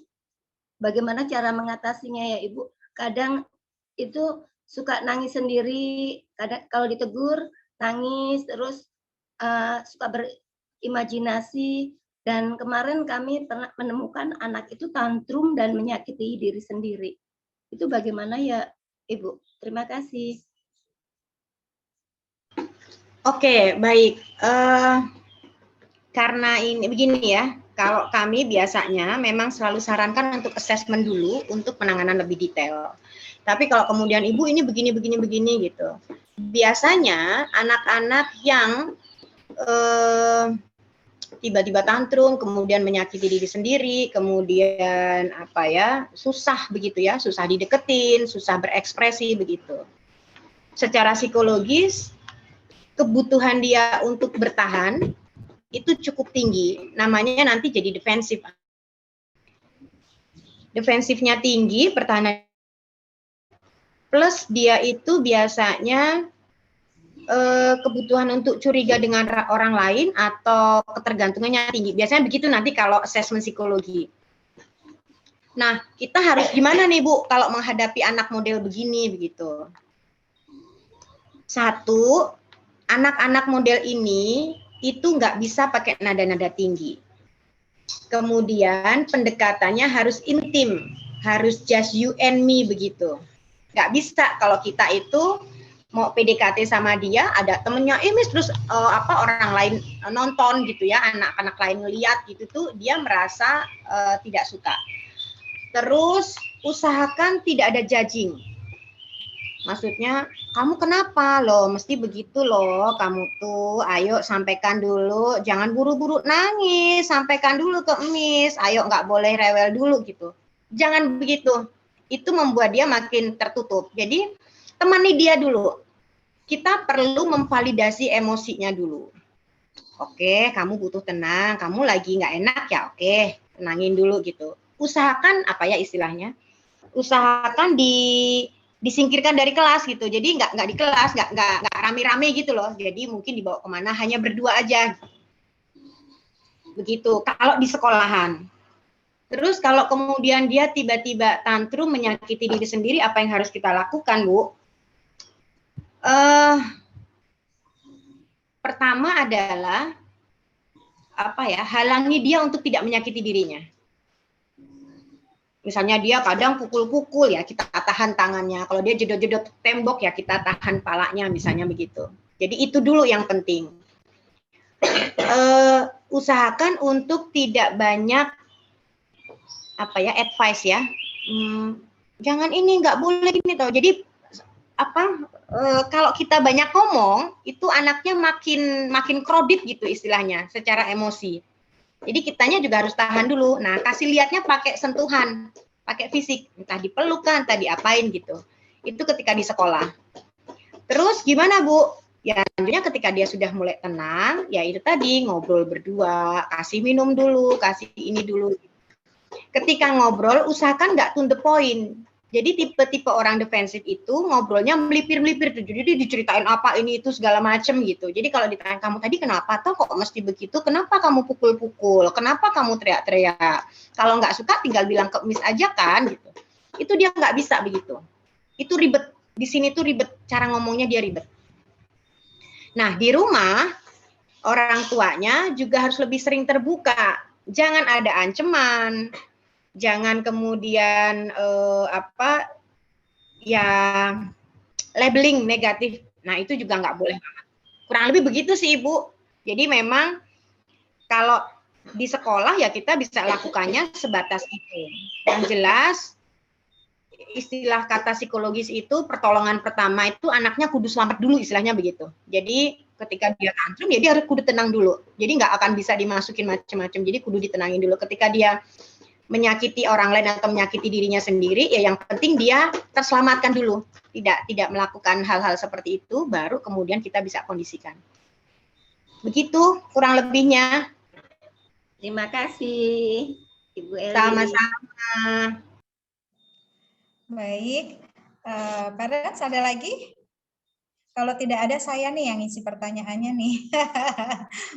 bagaimana cara mengatasinya ya Ibu? Kadang itu suka nangis sendiri, kadang kalau ditegur nangis, terus suka berimajinasi. Dan kemarin kami pernah menemukan anak itu tantrum dan menyakiti diri sendiri. Itu bagaimana ya Ibu? Terima kasih. Oke, baik. Karena ini begini ya, kalau kami biasanya memang selalu sarankan untuk assessment dulu untuk penanganan lebih detail. Tapi kalau kemudian Ibu ini begini gitu. Biasanya anak-anak yang tiba-tiba tantrum, kemudian menyakiti diri sendiri, kemudian apa ya, susah begitu ya, susah dideketin, susah berekspresi begitu. Secara psikologis, kebutuhan dia untuk bertahan itu cukup tinggi, namanya nanti jadi defensif. Defensifnya tinggi, pertahanan plus dia itu biasanya kebutuhan untuk curiga dengan orang lain atau ketergantungannya tinggi. Biasanya begitu nanti kalau asesmen psikologi. Nah, kita harus gimana nih Bu kalau menghadapi anak model begini begitu? Satu, anak-anak model ini itu nggak bisa pakai nada-nada tinggi. Kemudian pendekatannya harus intim, harus just you and me begitu. Nggak bisa kalau kita itu mau PDKT sama dia, ada temennya, Miss, terus orang lain nonton gitu ya, anak-anak lain ngeliat gitu tuh, dia merasa tidak suka. Terus usahakan tidak ada judging. Maksudnya, kamu kenapa loh, mesti begitu loh, kamu tuh, ayo sampaikan dulu, jangan buru-buru nangis, sampaikan dulu ke Miss, ayo nggak boleh rewel dulu gitu. Jangan begitu, itu membuat dia makin tertutup. Jadi, temani dia dulu. Kita perlu memvalidasi emosinya dulu. Oke, kamu butuh tenang, kamu lagi nggak enak ya, oke, tenangin dulu gitu. Usahakan, apa ya istilahnya, usahakan disingkirkan dari kelas gitu. Jadi nggak di kelas, nggak rame-rame gitu loh. Jadi mungkin dibawa kemana, hanya berdua aja. Begitu, kalau di sekolahan. Terus kalau kemudian dia tiba-tiba tantrum menyakiti diri sendiri, apa yang harus kita lakukan, Bu? Pertama adalah halangi dia untuk tidak menyakiti dirinya. Misalnya dia kadang pukul-pukul ya, kita tahan tangannya. Kalau dia jedot-jedot tembok ya, kita tahan palanya, misalnya begitu. Jadi itu dulu yang penting. Usahakan untuk tidak banyak advice ya. Jangan ini, nggak boleh ini tau. Jadi kalau kita banyak ngomong, itu anaknya makin kredit gitu istilahnya, secara emosi. Jadi kitanya juga harus tahan dulu. Nah, kasih lihatnya pakai sentuhan, pakai fisik, entah dipelukan, entah diapain gitu. Itu ketika di sekolah. Terus gimana Bu? Ya selanjutnya ketika dia sudah mulai tenang, ya itu tadi ngobrol berdua, kasih minum dulu, kasih ini dulu. Ketika ngobrol, usahakan nggak to the point. Jadi tipe-tipe orang defensif itu ngobrolnya melipir-melipir, jadi diceritain apa ini itu segala macem gitu. Jadi kalau ditanya kamu tadi kenapa toh kok mesti begitu, kenapa kamu pukul-pukul, kenapa kamu teriak-teriak, kalau nggak suka tinggal bilang ke Miss aja kan gitu. Itu dia nggak bisa begitu. Itu ribet, di sini tuh ribet, cara ngomongnya dia ribet. Nah di rumah orang tuanya juga harus lebih sering terbuka, jangan ada ancaman. Jangan kemudian labeling negatif Nah, itu juga nggak boleh banget. Kurang lebih begitu sih, Ibu. Jadi memang kalau di sekolah ya kita bisa lakukannya sebatas itu. Yang jelas, istilah kata psikologis itu pertolongan pertama itu anaknya kudu selamat dulu, istilahnya begitu. Jadi ketika dia tantrum ya dia harus kudu tenang dulu. Jadi nggak akan bisa dimasukin macam-macam. Jadi kudu ditenangin dulu. Ketika dia menyakiti orang lain atau menyakiti dirinya sendiri, ya yang penting dia terselamatkan dulu. Tidak melakukan hal-hal seperti itu, baru kemudian kita bisa kondisikan. Begitu kurang lebihnya. Terima kasih, Ibu Eli. Sama-sama. Baik, Parents ada lagi? Kalau tidak ada, saya nih yang isi pertanyaannya nih.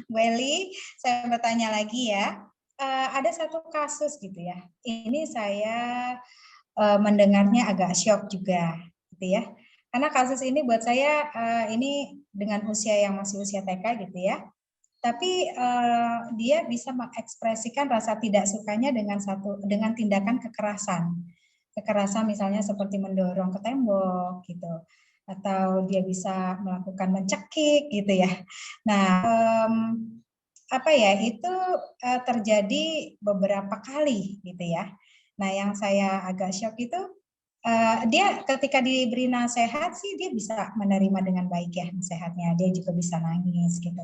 Bu Eli, saya bertanya lagi ya. Ada satu kasus gitu ya. Ini saya mendengarnya agak syok juga, gitu ya. Karena kasus ini buat saya ini dengan usia yang masih usia TK gitu ya. Tapi dia bisa mengekspresikan rasa tidak sukanya dengan tindakan kekerasan. Kekerasan misalnya seperti mendorong ke tembok gitu, atau dia bisa melakukan mencekik gitu ya. Nah, apa ya, itu terjadi beberapa kali gitu ya. Nah, yang saya agak syok itu dia ketika diberi nasihat sih dia bisa menerima dengan baik ya nasihatnya, dia juga bisa nangis gitu.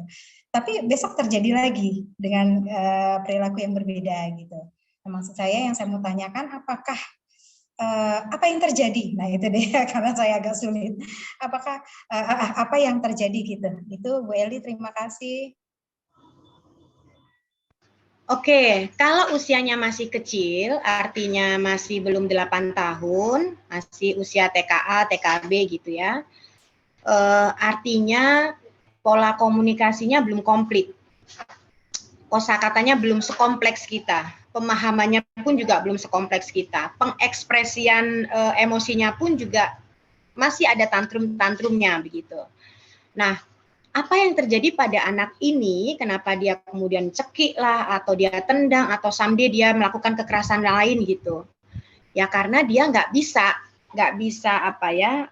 Tapi besok terjadi lagi dengan perilaku yang berbeda gitu. Nah, maksud saya yang saya mau tanyakan, apakah apa yang terjadi? Nah itu deh karena saya agak sulit. Apakah apa yang terjadi gitu? Itu Bu Eli, terima kasih. Oke, kalau usianya masih kecil, artinya masih belum 8 tahun, masih usia TKA, TKB gitu ya, artinya pola komunikasinya belum komplit. Kosakatanya belum sekompleks kita, pemahamannya pun juga belum sekompleks kita, pengekspresian emosinya pun juga masih ada tantrum-tantrumnya begitu. Nah, apa yang terjadi pada anak ini, kenapa dia kemudian cekik lah, atau dia tendang, atau someday dia melakukan kekerasan lain gitu. Ya karena dia nggak bisa apa ya,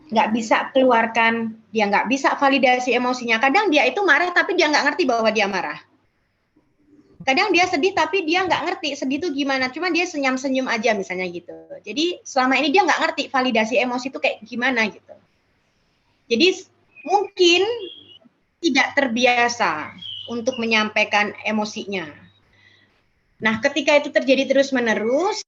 nggak bisa keluarkan, dia nggak bisa validasi emosinya. Kadang dia itu marah tapi dia nggak ngerti bahwa dia marah. Kadang dia sedih tapi dia nggak ngerti sedih itu gimana, cuma dia senyum-senyum aja misalnya gitu. Jadi selama ini dia nggak ngerti validasi emosi itu kayak gimana gitu. Jadi mungkin tidak terbiasa untuk menyampaikan emosinya. Nah, ketika itu terjadi terus-menerus,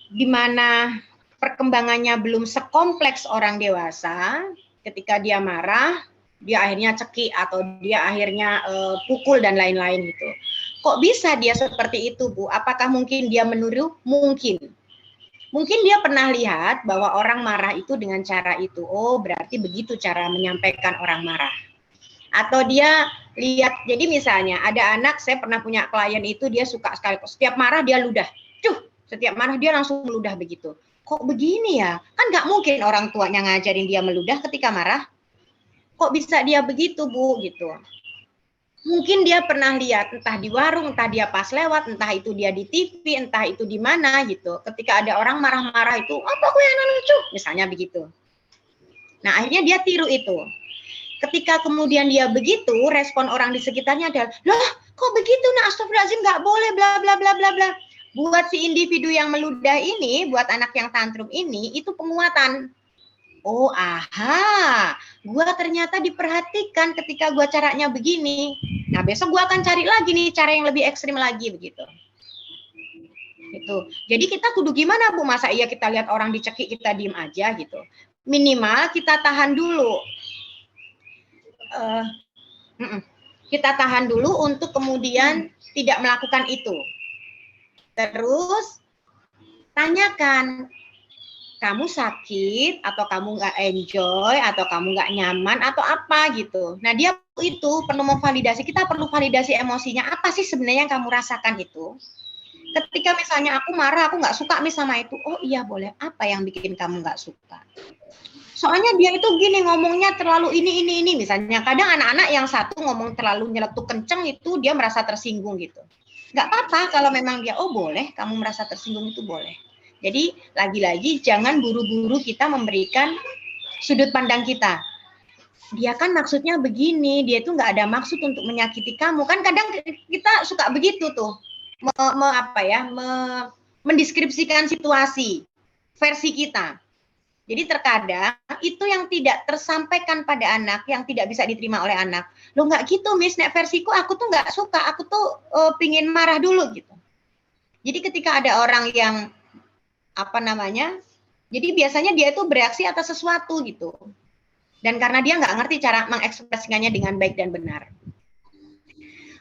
di mana perkembangannya belum sekompleks orang dewasa, ketika dia marah, dia akhirnya cekik atau dia akhirnya pukul dan lain-lain gitu. Kok bisa dia seperti itu, Bu? Apakah mungkin dia meniru? Mungkin. Mungkin dia pernah lihat bahwa orang marah itu dengan cara itu. Oh, berarti begitu cara menyampaikan orang marah. Atau dia lihat, jadi misalnya ada anak, saya pernah punya klien itu, dia suka sekali, setiap marah dia ludah. Setiap marah dia langsung meludah begitu. Kok begini ya? Kan nggak mungkin orang tuanya ngajarin dia meludah ketika marah. Kok bisa dia begitu, Bu? Gitu. Mungkin dia pernah lihat entah di warung, entah dia pas lewat, entah itu dia di TV, entah itu di mana gitu. Ketika ada orang marah-marah itu, apa aku yang lucu? Misalnya begitu. Nah, akhirnya dia tiru itu. Ketika kemudian dia begitu, respon orang di sekitarnya adalah, loh kok begitu? Nah, astagfirullahaladzim, nggak boleh, bla bla bla bla bla. Buat si individu yang meludah ini, buat anak yang tantrum ini, itu penguatan. Oh, aha, gua ternyata diperhatikan ketika gua caranya begini. Nah, besok gua akan cari lagi nih cara yang lebih ekstrim lagi begitu. Gitu. Jadi kita kudu gimana, Bu? Masa iya kita lihat orang dicekik kita diem aja gitu. Minimal kita tahan dulu. Kita tahan dulu untuk kemudian tidak melakukan itu. Terus tanyakan, kamu sakit atau kamu nggak enjoy atau kamu nggak nyaman atau apa gitu. Nah dia itu perlu memvalidasi, kita perlu validasi emosinya, apa sih sebenarnya yang kamu rasakan itu. Ketika misalnya aku marah, aku nggak suka sama itu, oh iya boleh, apa yang bikin kamu nggak suka. Soalnya dia itu gini ngomongnya terlalu ini, misalnya kadang anak-anak yang satu ngomong terlalu nyeletuk kenceng itu dia merasa tersinggung gitu. Nggak apa-apa kalau memang dia, oh boleh kamu merasa tersinggung itu boleh. Jadi lagi-lagi jangan buru-buru kita memberikan sudut pandang kita. Dia kan maksudnya begini, dia itu nggak ada maksud untuk menyakiti kamu. Kan kadang kita suka begitu tuh, mendeskripsikan situasi versi kita. Jadi terkadang itu yang tidak tersampaikan pada anak, yang tidak bisa diterima oleh anak. Loh nggak gitu, Miss, nek versiku aku tuh nggak suka, aku tuh pingin marah dulu gitu. Jadi ketika ada orang yang jadi biasanya dia itu bereaksi atas sesuatu gitu. Dan karena dia nggak ngerti cara mengekspresikannya dengan baik dan benar.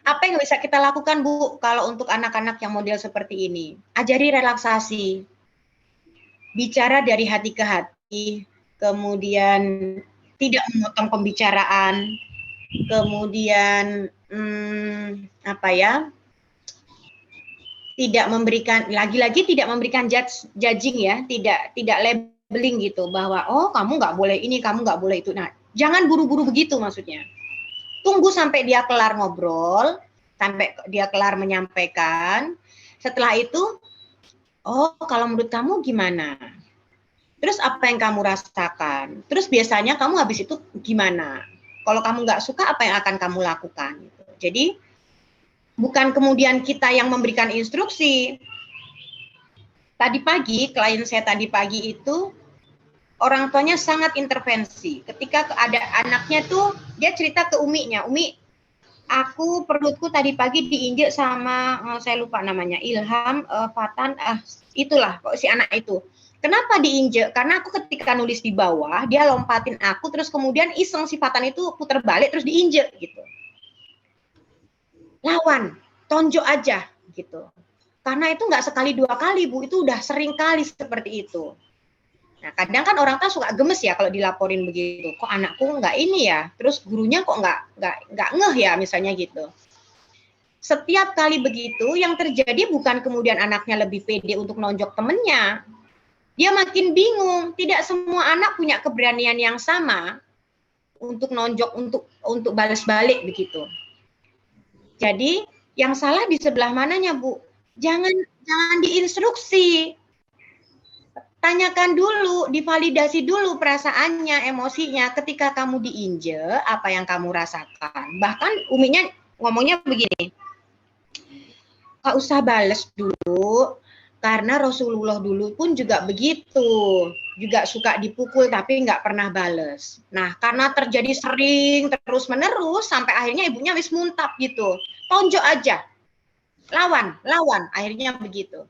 Apa yang bisa kita lakukan, Bu, kalau untuk anak-anak yang model seperti ini? Ajari relaksasi. Bicara dari hati ke hati, kemudian tidak memotong pembicaraan, kemudian tidak memberikan, lagi-lagi tidak memberikan judging ya, tidak labeling gitu bahwa oh kamu nggak boleh ini, kamu nggak boleh itu. Nah, jangan buru-buru begitu maksudnya. Tunggu sampai dia kelar ngobrol, sampai dia kelar menyampaikan. Setelah itu, oh kalau menurut kamu gimana? Terus apa yang kamu rasakan? Terus biasanya kamu habis itu gimana? Kalau kamu nggak suka, apa yang akan kamu lakukan? Jadi bukan kemudian kita yang memberikan instruksi. Tadi pagi, klien saya tadi pagi itu orang tuanya sangat intervensi. Ketika ada anaknya tuh, dia cerita ke Uminya, Umi, aku perutku tadi pagi diinjek sama saya lupa namanya, Ilham, Fatan, itulah kok si anak itu. Kenapa diinjek? Karena aku ketika nulis di bawah, dia lompatin aku, terus kemudian iseng si Fatan itu putar balik, terus diinjek gitu. Lawan, tonjok aja gitu. Karena itu nggak sekali dua kali, Bu, itu udah sering kali seperti itu. Nah, kadang kan orang tua suka gemes ya kalau dilaporin begitu. Kok anakku nggak ini ya? Terus gurunya kok nggak ngeh ya misalnya gitu. Setiap kali begitu, yang terjadi bukan kemudian anaknya lebih pede untuk nonjok temennya. Dia makin bingung. Tidak semua anak punya keberanian yang sama untuk nonjok, untuk balas balik begitu. Jadi yang salah di sebelah mananya, Bu? Jangan diinstruksi. Tanyakan dulu, divalidasi dulu perasaannya, emosinya. Ketika kamu diinjek, apa yang kamu rasakan? Bahkan Uminya ngomongnya begini, gak usah bales dulu, karena Rasulullah dulu pun juga begitu. Juga suka dipukul tapi nggak pernah bales. Nah, karena terjadi sering, terus-menerus, sampai akhirnya ibunya wis muntap gitu. Tonjok aja. Lawan, akhirnya begitu.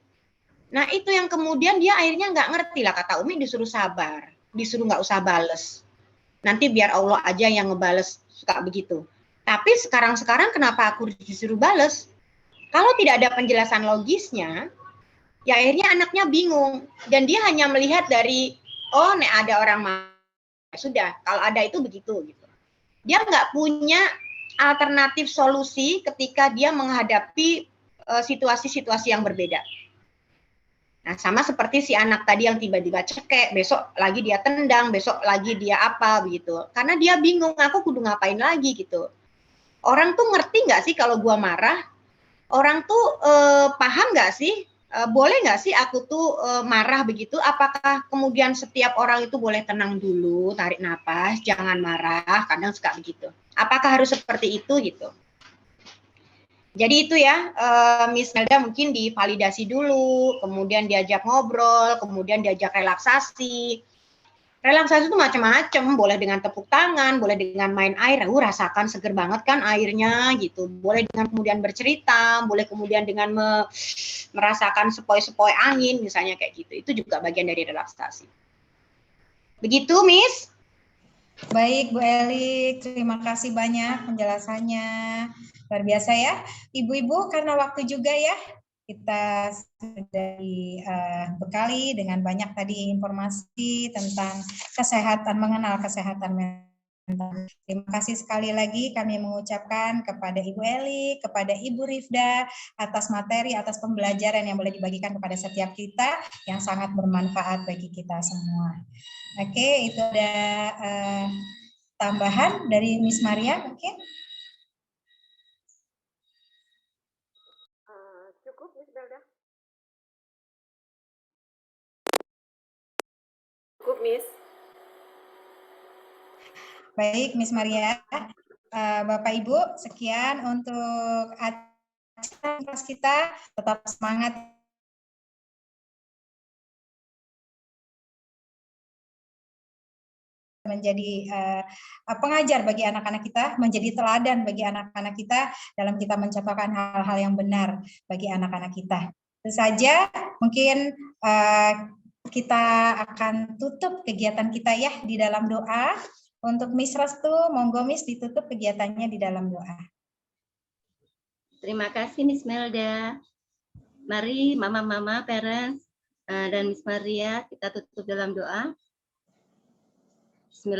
Nah, itu yang kemudian dia akhirnya nggak ngerti lah, kata Umi disuruh sabar, disuruh nggak usah bales. Nanti biar Allah aja yang ngebales, suka begitu. Tapi sekarang kenapa aku disuruh bales? Kalau tidak ada penjelasan logisnya, ya akhirnya anaknya bingung. Dan dia hanya melihat dari, oh nek ada orang marah, sudah, kalau ada itu begitu. Gitu. Dia nggak punya alternatif solusi ketika dia menghadapi situasi-situasi yang berbeda. Nah, sama seperti si anak tadi yang tiba-tiba cekek, besok lagi dia tendang, besok lagi dia apa begitu. Karena dia bingung, aku kudu ngapain lagi gitu. Orang tuh ngerti nggak sih kalau gua marah? Orang tuh paham nggak sih? Boleh nggak sih aku tuh marah begitu? Apakah kemudian setiap orang itu boleh tenang dulu, tarik napas, jangan marah, kadang suka begitu. Apakah harus seperti itu gitu? Jadi itu ya, Miss Melda mungkin divalidasi dulu, kemudian diajak ngobrol, kemudian diajak relaksasi. Relaksasi itu macam-macam, boleh dengan tepuk tangan, boleh dengan main air, rasakan seger banget kan airnya gitu. Boleh dengan kemudian bercerita, boleh kemudian dengan merasakan sepoi-sepoi angin, misalnya kayak gitu. Itu juga bagian dari relaksasi. Begitu, Miss? Baik, Bu Eli, terima kasih banyak penjelasannya. Luar biasa ya. Ibu-ibu, karena waktu juga ya, kita sudah dibekali dengan banyak tadi informasi tentang kesehatan, mengenal kesehatan mental. Terima kasih sekali lagi kami mengucapkan kepada Ibu Eli, kepada Ibu Rifda, atas materi, atas pembelajaran yang boleh dibagikan kepada setiap kita, yang sangat bermanfaat bagi kita semua. Oke, itu ada tambahan dari Miss Maria mungkin? Cukup, Miss Belda. Cukup, Miss. Baik, Miss Maria. Bapak Ibu, sekian untuk acara kelas kita. Tetap semangat menjadi pengajar bagi anak-anak kita, menjadi teladan bagi anak-anak kita dalam kita mencontohkan hal-hal yang benar bagi anak-anak kita. Itu saja, mungkin kita akan tutup kegiatan kita ya di dalam doa. Untuk Miss Restu, monggo Miss ditutup kegiatannya di dalam doa. Terima kasih Miss Melda. Mari mama-mama, parents, dan Miss Maria kita tutup dalam doa. Bismillah.